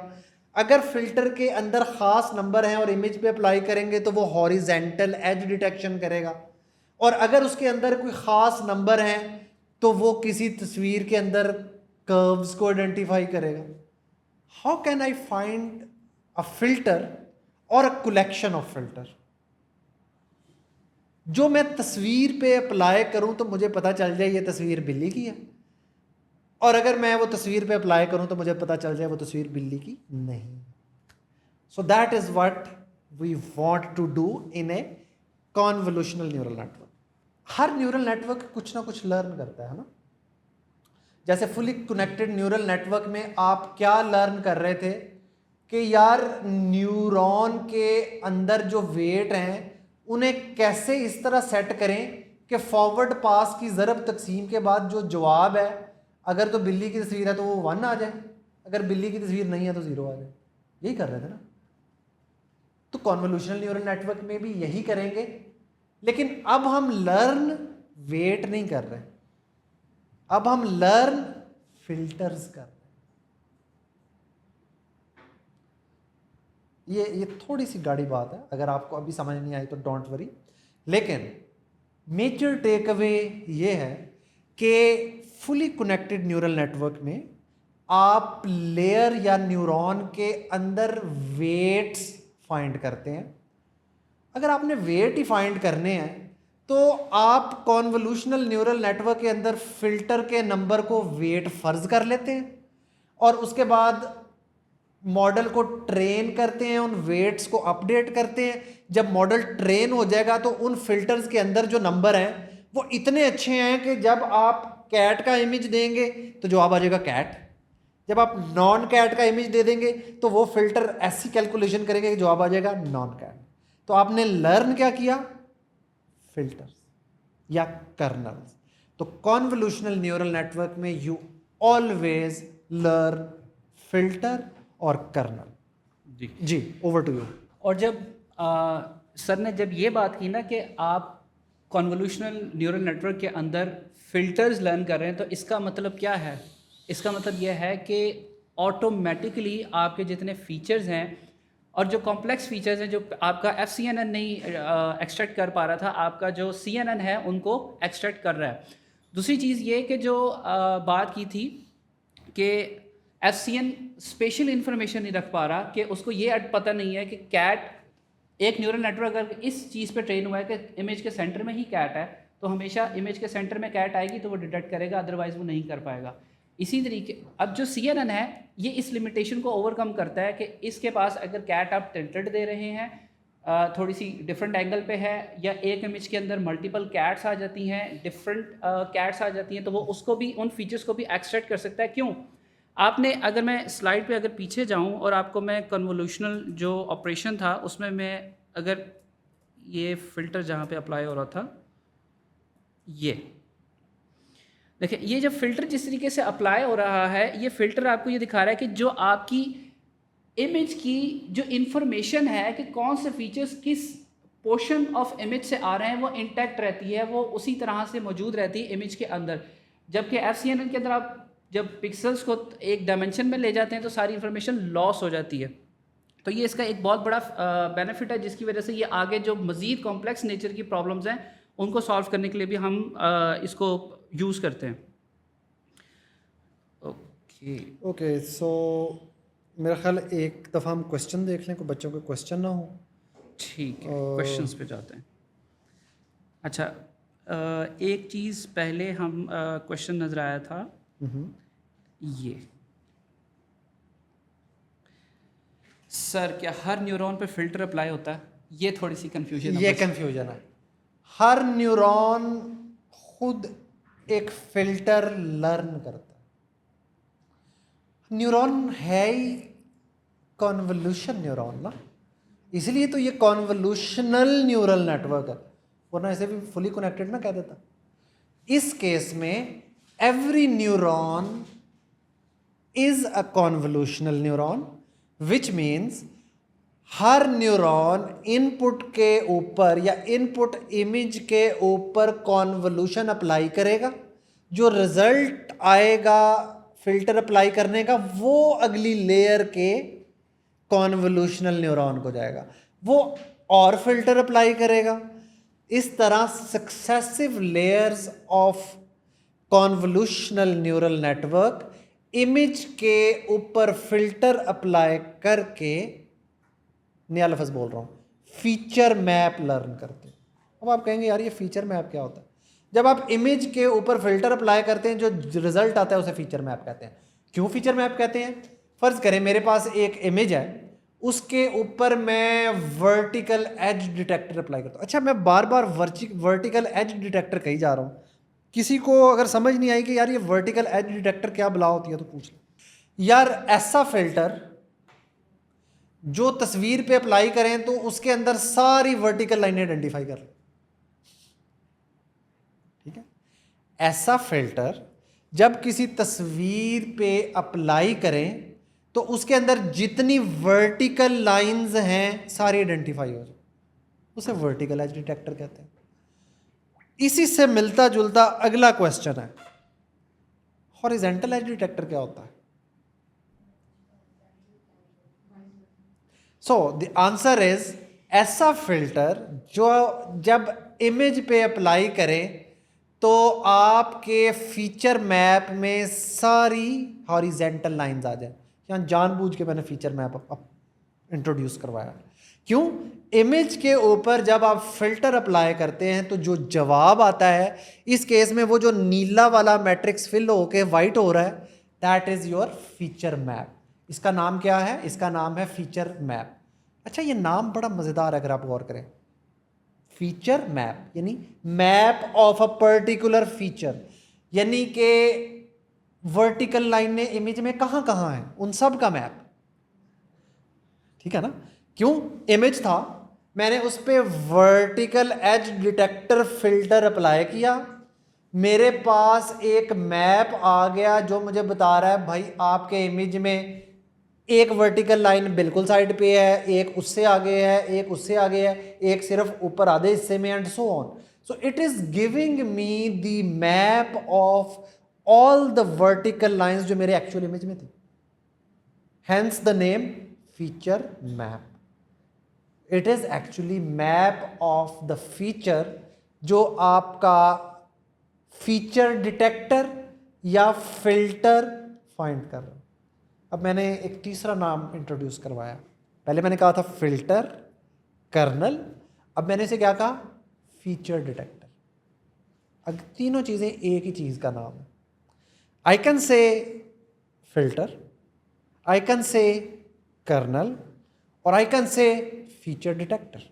अगर फिल्टर के अंदर खास नंबर हैं और इमेज पे अप्लाई करेंगे तो वो हॉरिजेंटल एज डिटेक्शन करेगा, और अगर उसके अंदर कोई खास नंबर हैं तो वो किसी तस्वीर के अंदर कर्व्स को आइडेंटिफाई करेगा। How can I find a filter और अ कलेक्शन ऑफ फिल्टर जो मैं तस्वीर पे अप्लाई करूं तो मुझे पता चल जाए ये तस्वीर बिल्ली की है, और अगर मैं वो तस्वीर पे अप्लाई करूं तो मुझे पता चल जाए वो तस्वीर बिल्ली की नहीं। So that is what we want to do in a convolutional neural network. हर न्यूरल नेटवर्क कुछ ना कुछ लर्न करता है ना। जैसे फुली कनेक्टेड न्यूरल नेटवर्क में आप क्या लर्न कर रहे थे कि यार न्यूरॉन के अंदर जो वेट हैं उन्हें कैसे इस तरह सेट करें कि फॉरवर्ड पास की ज़रब तकसीम के बाद जो जवाब है, अगर तो बिल्ली की तस्वीर है तो वो 1 आ जाए, अगर बिल्ली की तस्वीर नहीं है तो 0 आ जाए। यही कर रहे थे ना। तो कॉन्वोल्यूशनल न्यूरल नेटवर्क में भी यही करेंगे, लेकिन अब हम लर्न वेट नहीं कर रहे, अब हम लर्न फिल्टर्स कर रहे हैं। ये थोड़ी सी गाढ़ी बात है, अगर आपको अभी समझ नहीं आई तो डोंट वरी। लेकिन मेजर टेक अवे ये है कि फुली कनेक्टेड न्यूरल नेटवर्क में आप लेयर या न्यूरॉन के अंदर वेट्स फाइंड करते हैं। अगर आपने वेट ही फाइंड करने हैं तो आप कॉन्वोल्यूशनल न्यूरल नेटवर्क के अंदर फिल्टर के नंबर को वेट फर्ज कर लेते हैं, और उसके बाद मॉडल को ट्रेन करते हैं, उन वेट्स को अपडेट करते हैं। जब मॉडल ट्रेन हो जाएगा तो उन फिल्टर्स के अंदर जो नंबर हैं वो इतने अच्छे हैं कि जब आप कैट का इमेज देंगे तो जवाब आ जाएगा कैट, जब आप नॉन कैट का इमेज दे देंगे तो वो फिल्टर ऐसी कैलकुलेशन करेंगे कि जवाब आ जाएगा नॉन कैट। तो आपने लर्न क्या किया? फिल्टर्स या कर्नल्स। तो कॉन्वोल्यूशनल न्यूरल नेटवर्क में यू ऑलवेज लर्न फिल्टर और कर्नल। जी ओवर टू यू। और जब सर ने जब ये बात की ना कि आप कॉन्वोल्यूशनल न्यूरल नेटवर्क के अंदर फिल्टर्स लर्न कर रहे हैं, तो इसका मतलब क्या है? इसका मतलब यह है कि ऑटोमेटिकली आपके जितने फीचर्स हैं और जो कॉम्प्लेक्स फीचर्स हैं जो आपका FCNN नहीं एक्सट्रैक्ट कर पा रहा था, आपका जो CNN है उनको एक्सट्रैक्ट कर रहा है। दूसरी चीज़ ये कि जो बात की थी कि FCN स्पेशल इंफॉर्मेशन नहीं रख पा रहा, कि उसको ये पता नहीं है कि कैट, एक न्यूरल नेटवर्क अगर इस चीज़ पे ट्रेन हुआ है कि इमेज के सेंटर में ही कैट है तो हमेशा इमेज के सेंटर में कैट आएगी तो वो डिटेक्ट करेगा, अदरवाइज़ वो नहीं कर पाएगा। इसी तरीके अब जो CNN है ये इस लिमिटेशन को ओवरकम करता है कि इसके पास अगर कैट आप टिल्टेड दे रहे हैं, थोड़ी सी डिफरेंट एंगल पे है, या एक इमेज के अंदर मल्टीपल कैट्स आ जाती हैं, डिफरेंट कैट्स आ जाती हैं, तो वो उसको भी, उन फीचर्स को भी एक्सट्रैक्ट कर सकता है। क्यों? आपने, अगर मैं स्लाइड पे अगर पीछे जाऊं और आपको मैं कन्वोल्यूशनल जो ऑपरेशन था उसमें मैं अगर ये फ़िल्टर जहाँ पे अप्लाई हो रहा था, ये देखिए, ये जब फ़िल्टर जिस तरीके से अप्लाई हो रहा है, ये फ़िल्टर आपको ये दिखा रहा है कि जो आपकी इमेज की जो इंफॉर्मेशन है कि कौन से फीचर्स किस पोर्शन ऑफ इमेज से आ रहे हैं वो इंटैक्ट रहती है, वो उसी तरह से मौजूद रहती है इमेज के अंदर। जबकि FCNN के अंदर आप जब पिक्सल्स को एक डायमेंशन में ले जाते हैं तो सारी इंफॉर्मेशन लॉस हो जाती है। तो ये इसका एक बहुत बड़ा बेनिफिट है, जिसकी वजह से ये आगे जो मज़ीद कॉम्प्लेक्स नेचर की प्रॉब्लम्स हैं उनको सॉल्व करने के लिए भी हम इसको यूज़ करते हैं। ओके सो मेरा ख्याल एक दफ़ा हम क्वेश्चन देख लें, कोई बच्चों के क्वेश्चन ना हो। ठीक है, क्वेश्चंस पे जाते हैं। अच्छा, एक चीज़ पहले हम क्वेश्चन नज़र आया था ये, सर क्या हर न्यूरॉन पे फिल्टर अप्लाई होता है? ये थोड़ी सी कंफ्यूजन है। ये कंफ्यूजन है। हर न्यूरॉन खुद एक फिल्टर लर्न करता है। न्यूरॉन है ही कॉन्वोल्यूशन न्यूरॉन ना, इसलिए तो ये कॉन्वोल्यूशनल न्यूरल नेटवर्क है, वरना इसे भी फुली कनेक्टेड ना कह देता। इस केस में every neuron is a convolutional neuron, which means her neuron input के ऊपर या इनपुट इमेज के ऊपर कॉन्वोल्यूशन अप्लाई करेगा। जो रिजल्ट आएगा फिल्टर अप्लाई करने का वो अगली लेयर के कॉन्वोल्यूशनल न्यूरॉन को जाएगा, वो और फिल्टर अप्लाई करेगा। इस तरह successive layers of convolutional neural network image के ऊपर फिल्टर अप्लाई करके, नया लफ्ज़ बोल रहा हूँ, फीचर मैप लर्न करते हैं। अब आप कहेंगे यार ये फीचर मैप क्या होता है? जब आप इमेज के ऊपर फिल्टर अप्लाई करते हैं जो रिजल्ट आता है उसे फीचर मैप कहते हैं। क्यों फीचर मैप कहते हैं? फ़र्ज़ करें मेरे पास एक इमेज है, उसके ऊपर मैं वर्टिकल एज डिटेक्टर अप्लाई करता हूँ। अच्छा, मैं बार बार वर्टिकल एज डिटेक्टर कही जा रहा हूँ, किसी को अगर समझ नहीं आई कि यार ये वर्टिकल एज डिटेक्टर क्या बला होती है तो पूछ लो। यार ऐसा फिल्टर जो तस्वीर पे अप्लाई करें तो उसके अंदर सारी वर्टिकल लाइनें आइडेंटिफाई कर, ठीक है। ऐसा फिल्टर जब किसी तस्वीर पे अप्लाई करें तो उसके अंदर जितनी वर्टिकल लाइंस हैं सारी आइडेंटिफाई हो जाए, उसे वर्टिकल एज डिटेक्टर कहते हैं। इसी से मिलता जुलता अगला क्वेश्चन है, हॉरिजॉन्टल एज डिटेक्टर क्या होता है? सो द आंसर इज ऐसा फिल्टर जो जब इमेज पे अप्लाई करें तो आपके फीचर मैप में सारी हॉरिजॉन्टल लाइंस आ जाए। यहाँ जानबूझ के मैंने फीचर मैप इंट्रोड्यूस करवाया। क्यों? इमेज के ऊपर जब आप फिल्टर अप्लाई करते हैं तो जो जवाब आता है, इस केस में वो जो नीला वाला मैट्रिक्स फिल होके वाइट हो रहा है, that is your feature map. इसका नाम क्या है? इसका नाम है फीचर मैप। अच्छा, ये नाम बड़ा मज़ेदार है अगर आप गौर करें। फीचर मैप यानी map of a particular feature, यानी कि वर्टिकल लाइनें इमेज में कहाँ कहाँ हैं उन सब का मैप, ठीक है ना। क्यों? इमेज था, मैंने उस पर vertical edge detector filter apply किया, मेरे पास एक मैप आ गया जो मुझे बता रहा है भाई आपके इमेज में एक वर्टिकल लाइन बिल्कुल साइड पे है, एक उससे आगे है, एक उससे आगे है, एक सिर्फ ऊपर आधे हिस्से में, and so on. So it is giving me the map of all the vertical lines जो मेरे एक्चुअल इमेज में थी, hence the name feature map. It is actually map of the feature जो आपका फीचर डिटेक्टर या filter find कर रहा है। अब मैंने एक तीसरा नाम इंट्रोड्यूस करवाया। पहले मैंने कहा था फिल्टर, कर्नल, अब मैंने इसे क्या कहा? Feature detector. अब तीनों चीज़ें एक ही चीज़ का नाम है। I can say filter, I can say kernel और I can say feature detector.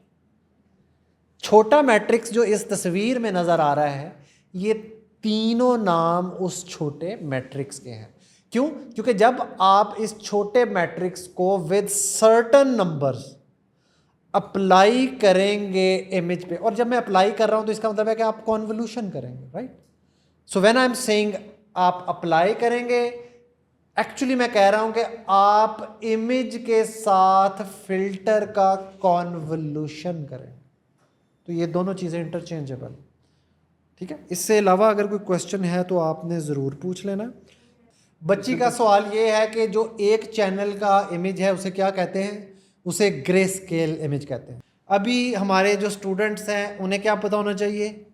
छोटा मैट्रिक्स जो इस तस्वीर में नज़र आ रहा है, ये तीनों नाम उस छोटे मैट्रिक्स के हैं। क्यों? क्योंकि जब आप इस छोटे मैट्रिक्स को विद सर्टन नंबर्स अप्लाई करेंगे इमेज पे, और जब मैं अप्लाई कर रहा हूं तो इसका मतलब है कि आप कॉन्वोल्यूशन करेंगे, right. So when I am saying आप अप्लाई करेंगे एक्चुअली मैं कह रहा हूं कि आप इमेज के साथ फिल्टर का कॉन्वोल्यूशन करें, तो ये दोनों चीज़ें इंटरचेंजेबल, ठीक है। इससे अलावा अगर कोई क्वेश्चन है तो आपने ज़रूर पूछ लेना। बच्ची का सवाल ये है कि जो एक चैनल का इमेज है उसे क्या कहते हैं? उसे ग्रे स्केल इमेज कहते हैं। अभी हमारे जो स्टूडेंट्स हैं उन्हें क्या पता होना चाहिए?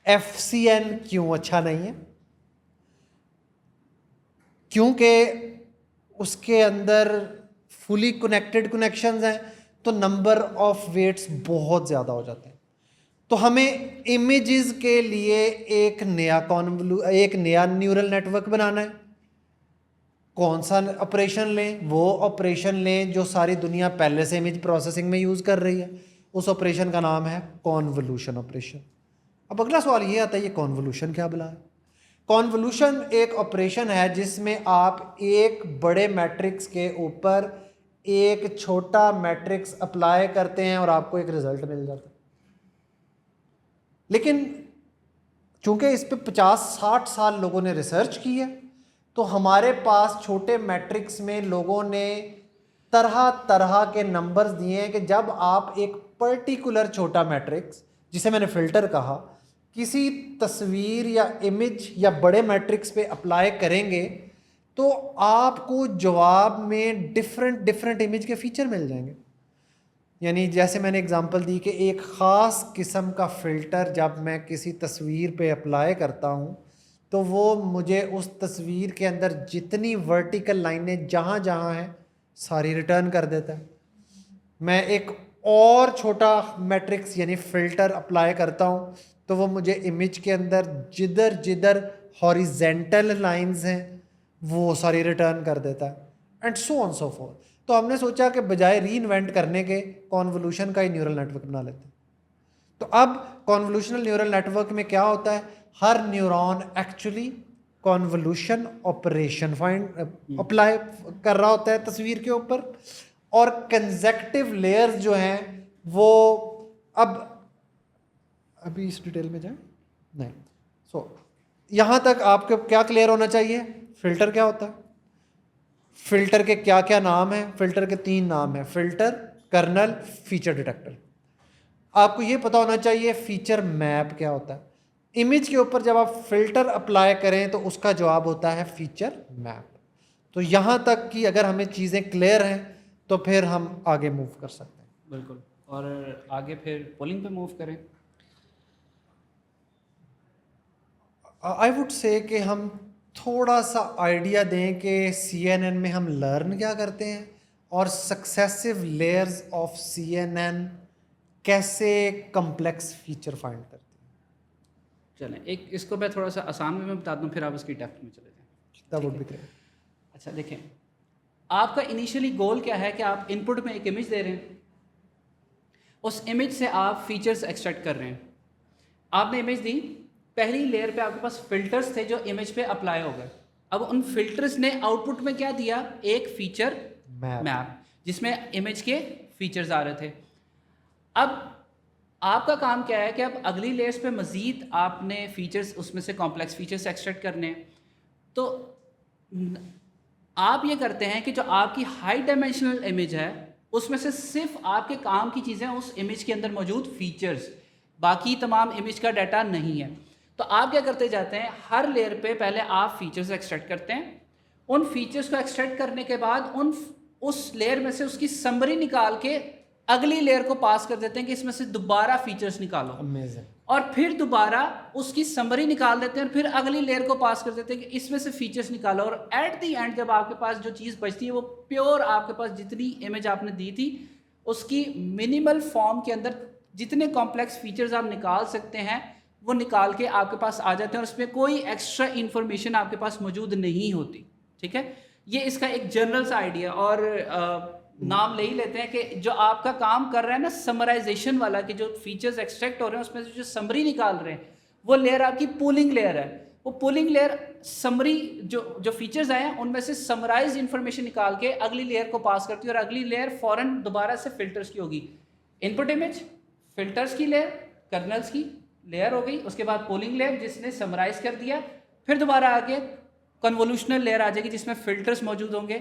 FCN क्यों अच्छा नहीं है? क्योंकि उसके अंदर फुली कनेक्टेड कनेक्शंस हैं, तो नंबर ऑफ वेट्स बहुत ज़्यादा हो जाते हैं। तो हमें इमेजेस के लिए एक नया न्यूरल नेटवर्क बनाना है। कौन सा ऑपरेशन लें? वो ऑपरेशन लें जो सारी दुनिया पहले से इमेज प्रोसेसिंग में यूज़ कर रही है। उस ऑपरेशन का नाम है कॉन्वोल्यूशन ऑपरेशन। अब अगला सवाल ये आता है, ये कॉन्वोल्यूशन क्या बला है? कॉन्वोल्यूशन एक ऑपरेशन है जिसमें आप एक बड़े मैट्रिक्स के ऊपर एक छोटा मैट्रिक्स अप्लाई करते हैं और आपको एक रिजल्ट मिल जाता है। लेकिन चूंकि इस पे 50-60 साल लोगों ने रिसर्च की है, तो हमारे पास छोटे मैट्रिक्स में लोगों ने तरह तरह के नंबर्स दिए हैं कि जब आप एक पर्टिकुलर छोटा मैट्रिक्स, जिसे मैंने फिल्टर कहा, किसी तस्वीर या इमेज या बड़े मैट्रिक्स पे अप्लाई करेंगे तो आपको जवाब में डिफरेंट इमेज के फीचर मिल जाएंगे। यानी जैसे मैंने एग्जांपल दी कि एक ख़ास किस्म का फ़िल्टर जब मैं किसी तस्वीर पे अप्लाई करता हूँ तो वो मुझे उस तस्वीर के अंदर जितनी वर्टिकल लाइनें जहाँ जहाँ हैं सारी रिटर्न कर देता है। मैं एक और छोटा मैट्रिक्स यानी फ़िल्टर अप्लाई करता हूँ तो वो मुझे इमेज के अंदर जिधर जिधर हॉरिजेंटल लाइंस हैं वो सारी रिटर्न कर देता है, and so on so fourth. तो हमने सोचा कि बजाय री इन्वेंट करने के कॉन्वोल्यूशन का ही न्यूरल नेटवर्क बना लेते हैं। तो अब कॉन्वोल्यूशनल न्यूरल नेटवर्क में क्या होता है? हर neuron actually convolution operation apply कर रहा होता है तस्वीर के ऊपर, और कंसेक्टिव लेयर्स जो हैं वो अब अभी इस डिटेल में जाए नहीं। यहाँ तक आपको क्या क्लियर होना चाहिए? फिल्टर क्या होता है, फिल्टर के क्या क्या नाम हैं? फिल्टर के 3 नाम हैं, फिल्टर, कर्नल, फीचर डिटेक्टर। आपको ये पता होना चाहिए फीचर मैप क्या होता है। इमेज के ऊपर जब आप फिल्टर अप्लाई करें तो उसका जवाब होता है फीचर मैप। तो यहाँ तक कि अगर हमें चीज़ें क्लियर हैं तो फिर हम आगे मूव कर सकते हैं। बिल्कुल, और आगे फिर पोलिंग पे मूव करें। आई वुड से कि हम थोड़ा सा आइडिया दें कि CNN में हम लर्न क्या करते हैं और सक्सेसिव लेयर्स ऑफ CNN कैसे कम्प्लेक्स फीचर फाइंड करते हैं। चलें, एक इसको मैं थोड़ा सा आसान में बता दूं, फिर आप इसकी डेप्थ में चले जाएं। That would be great. अच्छा देखें, आपका इनिशियली गोल क्या है कि आप इनपुट में एक इमेज दे रहे हैं, उस इमेज से आप फीचर्स एक्सट्रैक्ट कर रहे हैं। आपने इमेज दी, पहली लेयर पे आपके पास फिल्टर्स थे जो इमेज पे अप्लाई हो गए। अब उन फिल्टर्स ने आउटपुट में क्या दिया? एक फीचर मैप जिसमें इमेज के फीचर्स आ रहे थे। अब आपका काम क्या है कि अब अगली लेयर्स पे मज़ीद आपने फीचर्स, उसमें से कॉम्प्लेक्स फीचर्स एक्सट्रैक्ट करने हैं। तो आप ये करते हैं कि जो आपकी हाई डायमेंशनल इमेज है उसमें से सिर्फ आपके काम की चीज़ें उस इमेज के अंदर मौजूद फीचर्स, बाकी तमाम इमेज का डाटा नहीं है। तो आप क्या करते जाते हैं, हर लेयर पे पहले आप फीचर्स एक्सट्रैक्ट करते हैं। उन फीचर्स को एक्सट्रैक्ट करने के बाद उस लेयर में से उसकी समरी निकाल के अगली लेयर को पास कर देते हैं कि इसमें से दोबारा फीचर्स निकालो। अमेजिंग। और फिर दोबारा उसकी समरी निकाल देते हैं और फिर अगली लेयर को पास कर देते हैं कि इसमें से फीचर्स निकालो। और एट दी एंड जब आपके पास जो चीज़ बचती है वो प्योर आपके पास जितनी इमेज आपने दी थी उसकी मिनिमल फॉर्म के अंदर जितने कॉम्प्लेक्स फीचर्स आप निकाल सकते हैं वो निकाल के आपके पास आ जाते हैं और उसमें कोई एक्स्ट्रा इन्फॉर्मेशन आपके पास मौजूद नहीं होती। ठीक है, ये इसका एक जनरल सा आइडिया। और नाम ले ही लेते हैं कि जो आपका काम कर रहा है ना समराइजेशन वाला, कि जो फीचर्स एक्सट्रैक्ट हो रहे हैं उसमें से जो समरी निकाल रहे हैं वो लेयर आपकी पूलिंग लेयर है। वो पूलिंग लेयर समरी जो फीचर्स आए हैं उनमें से समराइज इन्फॉर्मेशन निकाल के अगली लेयर को पास करती है और अगली लेयर फौरन दोबारा से फिल्टर्स की होगी। इनपुट इमेज, फिल्टर्स की लेयर, कर्नल्स की लेयर हो गई, उसके बाद पोलिंग लेयर जिसने समराइज कर दिया, फिर दोबारा आगे कन्वोल्यूशनल लेयर आ जाएगी जिसमें फिल्टर्स मौजूद होंगे,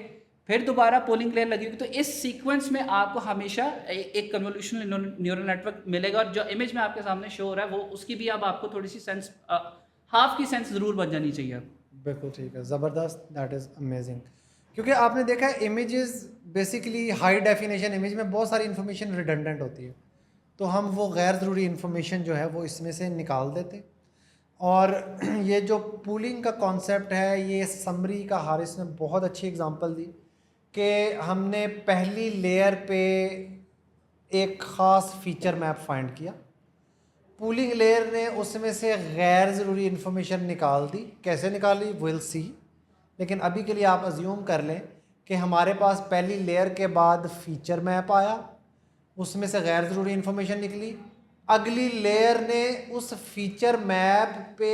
फिर दोबारा पोलिंग लेयर लगेगी। तो इस सीक्वेंस में आपको हमेशा एक कन्वोल्यूशनल न्यूरल नेटवर्क मिलेगा, और जो इमेज में आपके सामने शो हो रहा है वो उसकी भी अब आपको थोड़ी सी सेंस, हाफ की सेंस ज़रूर बन जानी चाहिए। बिल्कुल ठीक है, ज़बरदस्त, दैट इज़ अमेजिंग। क्योंकि आपने देखा है images basically high definition image में बहुत सारी इन्फॉर्मेशन रिडंडेंट होती है, तो हम वो गैर ज़रूरी इन्फॉर्मेशन जो है वो इसमें से निकाल देते। और ये जो पूलिंग का कॉन्सेप्ट है, ये समरी का हारिस ने बहुत अच्छी एग्जांपल दी कि हमने पहली लेयर पे एक ख़ास फीचर मैप फाइंड किया, पूलिंग लेयर ने उसमें से गैर ज़रूरी इन्फॉर्मेशन निकाल दी। कैसे निकाली विल सी, लेकिन अभी के लिए आप अज्यूम कर लें कि हमारे पास पहली लेयर के बाद फीचर मैप आया, उसमें से गैर ज़रूरी इन्फॉर्मेशन निकली। अगली लेयर ने उस फीचर मैप पे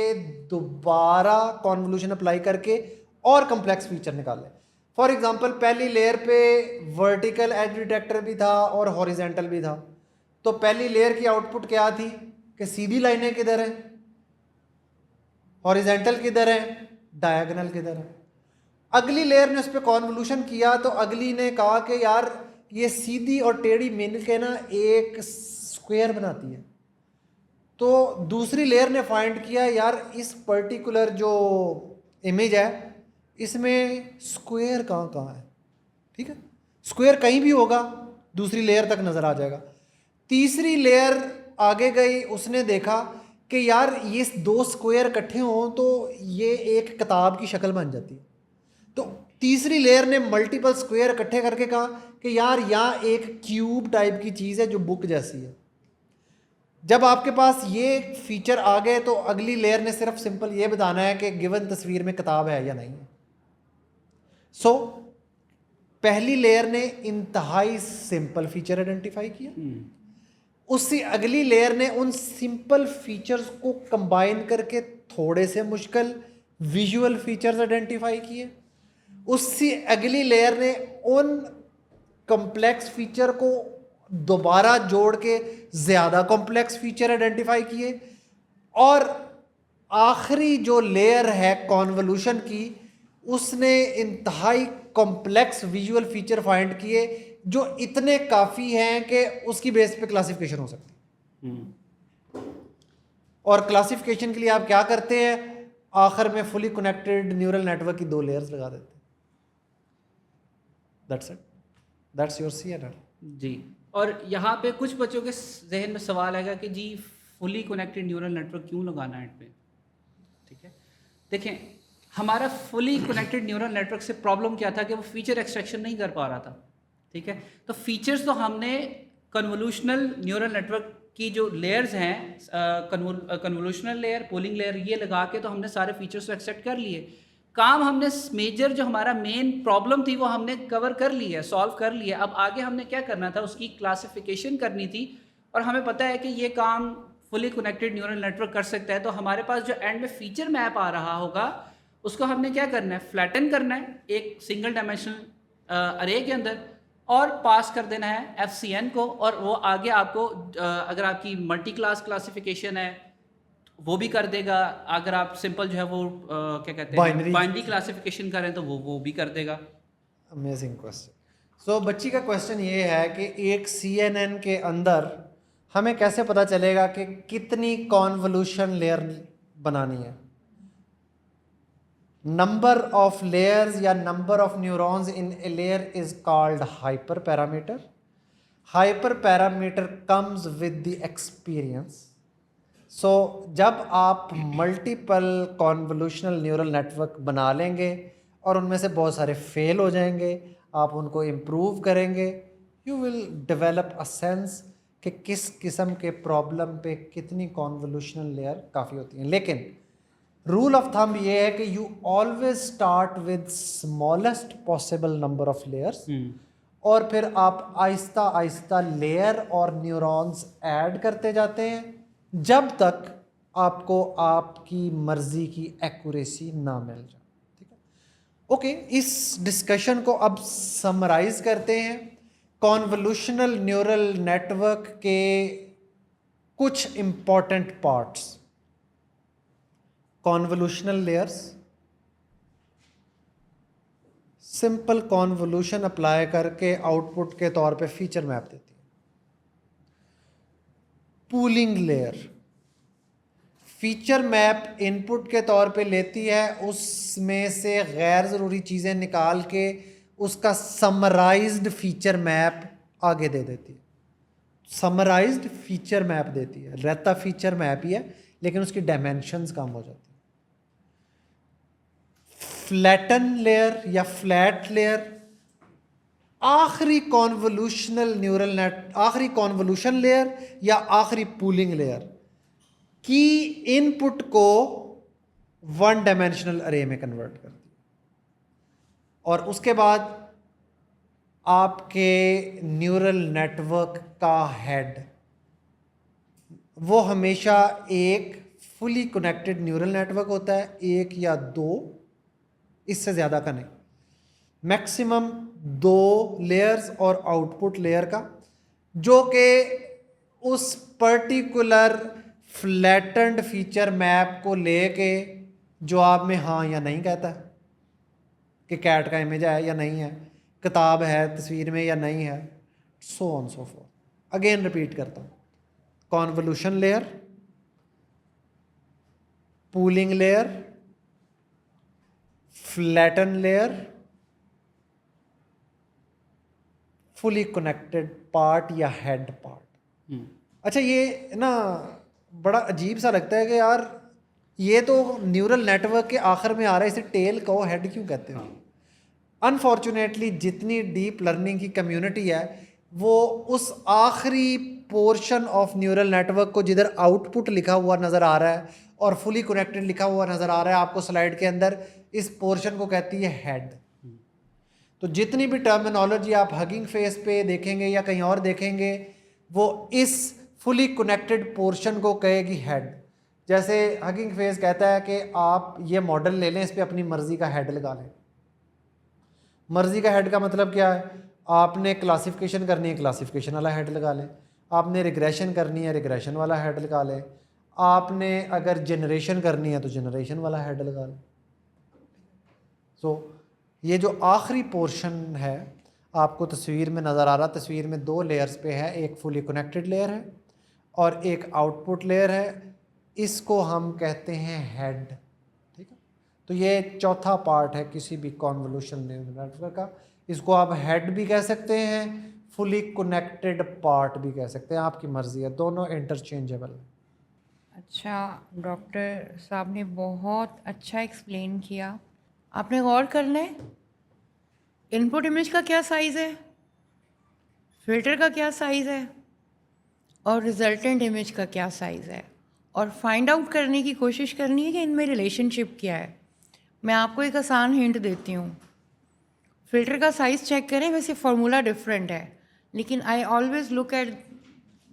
दोबारा कॉन्वोल्यूशन अप्लाई करके और कम्प्लेक्स फीचर निकाले। फॉर एग्जांपल पहली लेयर पे वर्टिकल एज डिटेक्टर भी था और हॉरिजेंटल भी था, तो पहली लेयर की आउटपुट क्या थी कि सीधी लाइनें किधर हैं, हॉरिजेंटल किधर है, डायगोनल किधर है। अगली लेयर ने उस पर कॉन्वोल्यूशन किया, तो अगली ने कहा कि यार ये सीधी और टेढ़ी मिल के ना एक स्क्वायर बनाती है। तो दूसरी लेयर ने फाइंड किया यार इस पर्टिकुलर जो इमेज है इसमें स्क्वायर कहाँ कहाँ है, ठीक है, स्क्वायर कहीं भी होगा दूसरी लेयर तक नज़र आ जाएगा। तीसरी लेयर आगे गई, उसने देखा कि यार ये दो स्क्वायर इकट्ठे हों तो ये एक किताब की शक्ल बन जाती है। तो तीसरी लेयर ने मल्टीपल स्क्वायर इकट्ठे करके कहा कि यार यहाँ एक क्यूब टाइप की चीज़ है जो बुक जैसी है। जब आपके पास ये फीचर आ गए तो अगली लेयर ने सिर्फ सिंपल ये बताना है कि गिवन तस्वीर में किताब है या नहीं है। सो पहली लेयर ने इंतहाई सिंपल फीचर आइडेंटिफाई किया, उससे अगली लेयर ने उन सिंपल फीचर्स को कंबाइन करके थोड़े से मुश्किल विजुअल फीचर्स आइडेंटिफाई किए। उससे अगली लेयर ने उन कॉम्प्लेक्स फीचर को दोबारा जोड़ के ज़्यादा कॉम्प्लेक्स फीचर आइडेंटिफाई किए। और आखिरी जो लेयर है कॉन्वोल्यूशन की, उसने इंतहाई कॉम्प्लेक्स विजुअल फीचर फाइंड किए जो इतने काफ़ी हैं कि उसकी बेस पे क्लासिफिकेशन हो सकती है। और क्लासिफिकेशन के लिए आप क्या करते हैं, आखिर में फुली कनेक्टेड न्यूरल नेटवर्क की 2 लेयर्स लगा देते हैं। That's it, that's your CNN। जी, और यहाँ पे कुछ बच्चों के जहन में सवाल आएगा कि जी फुली कनेक्टेड न्यूरल नेटवर्क क्यों लगाना है पे, ठीक है। देखें, हमारा फुली कनेक्टेड न्यूरल नेटवर्क से प्रॉब्लम क्या था कि वो फीचर एक्सट्रैक्शन नहीं कर पा रहा था, ठीक है। तो फीचर्स तो हमने कन्वोल्यूशनल न्यूरल नेटवर्क की जो लेयर्स हैं, कन्वोल्यूशनल लेयर, पोलिंग लेयर, ये लगा के तो हमने सारे फीचर्स को एक्सेप्ट कर लिए। काम हमने मेजर जो हमारा मेन प्रॉब्लम थी वो हमने कवर कर ली है, सॉल्व कर लिया। अब आगे हमने क्या करना था, उसकी क्लासिफिकेशन करनी थी। और हमें पता है कि ये काम फुली कनेक्टेड न्यूरल नेटवर्क कर सकता है। तो हमारे पास जो एंड में फीचर मैप आ रहा होगा उसको हमने क्या करना है, फ्लैटन करना है एक सिंगल डायमेंशनल अरे के अंदर, और पास कर देना है FCN को। और वो आगे आपको अगर आपकी मल्टी क्लास क्लासिफिकेशन है वो भी कर देगा, अगर आप सिंपल जो है वो क्या कहते हैं बाइनरी क्लासिफिकेशन करें तो वो भी कर देगा। Amazing question. सो बच्ची का क्वेश्चन ये है कि एक CNN के अंदर हमें कैसे पता चलेगा कि कितनी कॉन्वोल्यूशन लेयर बनानी है। नंबर ऑफ लेयर्स या number of neurons in a layer is called hyperparameter. Hyperparameter comes with the experience. So जब आप मल्टीपल कॉन्वोल्यूशनल न्यूरल नेटवर्क बना लेंगे और उनमें से बहुत सारे फेल हो जाएंगे, आप उनको इम्प्रूव करेंगे, you will develop a sense कि किस किस्म के प्रॉब्लम पे कितनी कॉन्वोल्यूशनल लेयर काफ़ी होती हैं। लेकिन रूल ऑफ थंब ये है कि you always start with smallest possible number of layers, और फिर आप आहिस्ता आहिस्ता लेयर और न्यूरॉन्स ऐड करते जाते हैं जब तक आपको आपकी मर्जी की एक्यूरेसी ना मिल जाए, ठीक है। ओके, इस डिस्कशन को अब समराइज करते हैं। कॉन्वोल्यूशनल न्यूरल नेटवर्क के कुछ important parts, convolutional layers, simple convolution apply करके आउटपुट के तौर पे फीचर मैप देती है। Pooling layer feature map input के तौर पे लेती है, उसमें से गैर ज़रूरी चीज़ें निकाल के उसका समराइज्ड फीचर मैप आगे दे देती है। समराइज्ड फीचर मैप देती है, रहता फीचर मैप ही है लेकिन उसकी डायमेंशंस कम हो जाती है। फ्लैटन लेयर या फ्लैट लेयर आखिरी कॉन्वोल्यूशनल न्यूरल नेट, आखिरी कॉन्वोल्यूशन लेयर या आखिरी पूलिंग लेयर की इनपुट को वन डायमेंशनल अरे में कन्वर्ट करती है और उसके बाद आपके न्यूरल नेटवर्क का हेड वो हमेशा एक फुली कनेक्टेड न्यूरल नेटवर्क होता है, एक या दो, इससे ज़्यादा का नहीं, मैक्सिमम 2 लेयर्स और आउटपुट लेयर का, जो कि उस पर्टिकुलर फ्लैटेंड फीचर मैप को लेके जवाब में हाँ या नहीं कहता है कि कैट का इमेज है या नहीं है, किताब है तस्वीर में या नहीं है, so on so fourth. Again repeat करता हूँ, convolution layer, pooling layer, flatten layer, fully connected part या हेड पार्ट। अच्छा, ये ना बड़ा अजीब सा लगता है कि यार ये तो न्यूरल नेटवर्क के आखिर में आ रहा है, इसे टेल कहो, हेड क्यों कहते हैं? अनफॉर्चुनेटली जितनी डीप लर्निंग की कम्युनिटी है वो उस आखिरी पोर्शन ऑफ न्यूरल नेटवर्क को जिधर आउटपुट लिखा हुआ नज़र आ रहा है और फुली कनेक्टेड लिखा हुआ नज़र आ रहा है आपको स्लाइड के अंदर, इस पोर्शन को कहती है हेड। तो जितनी भी टर्मिनोलॉजी आप हगिंग फेस पे देखेंगे या कहीं और देखेंगे वो इस फुली कनेक्टेड पोर्शन को कहेगी हेड। जैसे हगिंग फेस कहता है कि आप ये मॉडल ले लें, इस पर अपनी मर्ज़ी का हेड लगा लें। मर्ज़ी का हेड का मतलब क्या है? आपने क्लासिफिकेशन करनी है, क्लासिफिकेशन वाला हेड लगा लें। आपने रिग्रेशन करनी है, रिग्रेशन वाला हेड लगा लें। आपने अगर जनरेशन करनी है तो जनरेशन वाला हेड लगा लें। सो ये जो आखिरी पोर्शन है आपको तस्वीर में नज़र आ रहा, तस्वीर में 2 लेयर्स पे है, एक फुली कनेक्टेड लेयर है और एक आउटपुट लेयर है, इसको हम कहते हैं हेड। ठीक है, तो ये चौथा पार्ट है किसी भी कॉन्वोल्यूशन नेटवर्क का। इसको आप हेड भी कह सकते हैं, फुली कनेक्टेड पार्ट भी कह सकते हैं, आपकी मर्ज़ी है, दोनों इंटरचेंजेबल है। अच्छा, डॉक्टर साहब ने बहुत अच्छा एक्सप्लेन किया। आपने गौर करना है इनपुट इमेज का क्या साइज़ है, फिल्टर का क्या साइज़ है और रिजल्टेंट इमेज का क्या साइज़ है, और फाइंड आउट करने की कोशिश करनी है कि इनमें रिलेशनशिप क्या है। मैं आपको एक आसान हिंट देती हूँ, फ़िल्टर का साइज़ चेक करें, वैसे फार्मूला डिफरेंट है लेकिन I always look at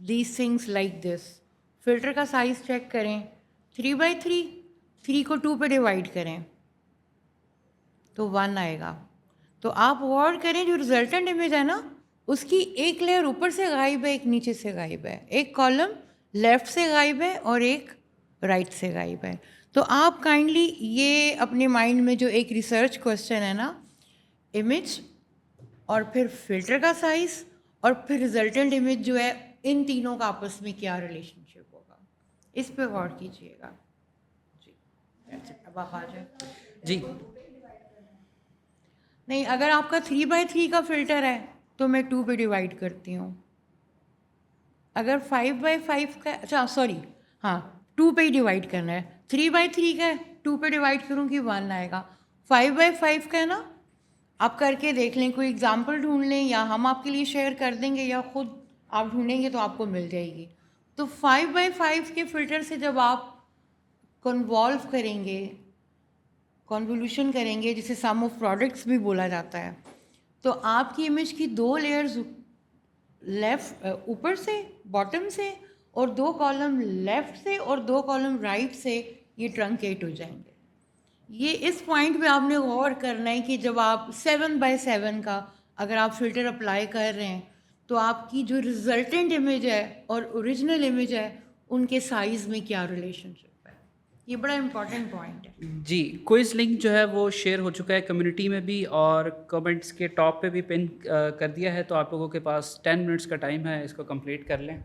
these things like this. Filter का साइज़ चेक करें, 3/3, 3 को 2 पे डिवाइड करें तो 1 आएगा। तो आप गौर करें जो रिजल्टेंट इमेज है ना, उसकी एक लेयर ऊपर से गायब है, एक नीचे से गायब है, एक कॉलम लेफ़्ट से गायब है और एक राइट से गायब है। तो आप काइंडली ये अपने माइंड में जो एक रिसर्च क्वेश्चन है ना, इमेज और फिर फिल्टर का साइज़ और फिर रिजल्टेंट इमेज जो है, इन तीनों का आपस में क्या रिलेशनशिप होगा, इस पे गौर कीजिएगा। जी, अब आप आ जाए। जी, नहीं, अगर आपका 3/3 का फ़िल्टर है तो मैं 2 पे डिवाइड करती हूँ। अगर 5/5 का, अच्छा सॉरी, हाँ 2 पे ही डिवाइड करना है। 3/3 का है, 2 पे डिवाइड करूँगी 1 आएगा। 5/5 का है ना, आप करके देख लें, कोई एग्जांपल ढूंढ लें या हम आपके लिए शेयर कर देंगे या ख़ुद आप ढूंढेंगे तो आपको मिल जाएगी। तो 5/5 के फ़िल्टर से जब आप कन्वॉल्व करेंगे, कॉन्वोल्यूशन करेंगे, जिसे सम ऑफ प्रोडक्ट्स भी बोला जाता है, तो आपकी इमेज की 2 लेयर्स लेफ़्ट ऊपर से बॉटम से और 2 कॉलम लेफ़्ट से और 2 कॉलम राइट से ये ट्रंकेट हो जाएंगे। ये इस पॉइंट पे आपने गौर करना है कि जब आप 7/7 का अगर आप फ़िल्टर अप्लाई कर रहे हैं तो आपकी जो रिजल्टेंट इमेज है और ओरिजिनल इमेज है उनके साइज़ में क्या रिलेशनशिप है। ये बड़ा इम्पोर्टेंट पॉइंट है। जी, क्विज़ लिंक जो है वो शेयर हो चुका है कम्युनिटी में भी और कमेंट्स के टॉप पे भी पिन कर दिया है, तो आप लोगों के पास 10 मिनट्स का टाइम है, इसको कंप्लीट कर लें।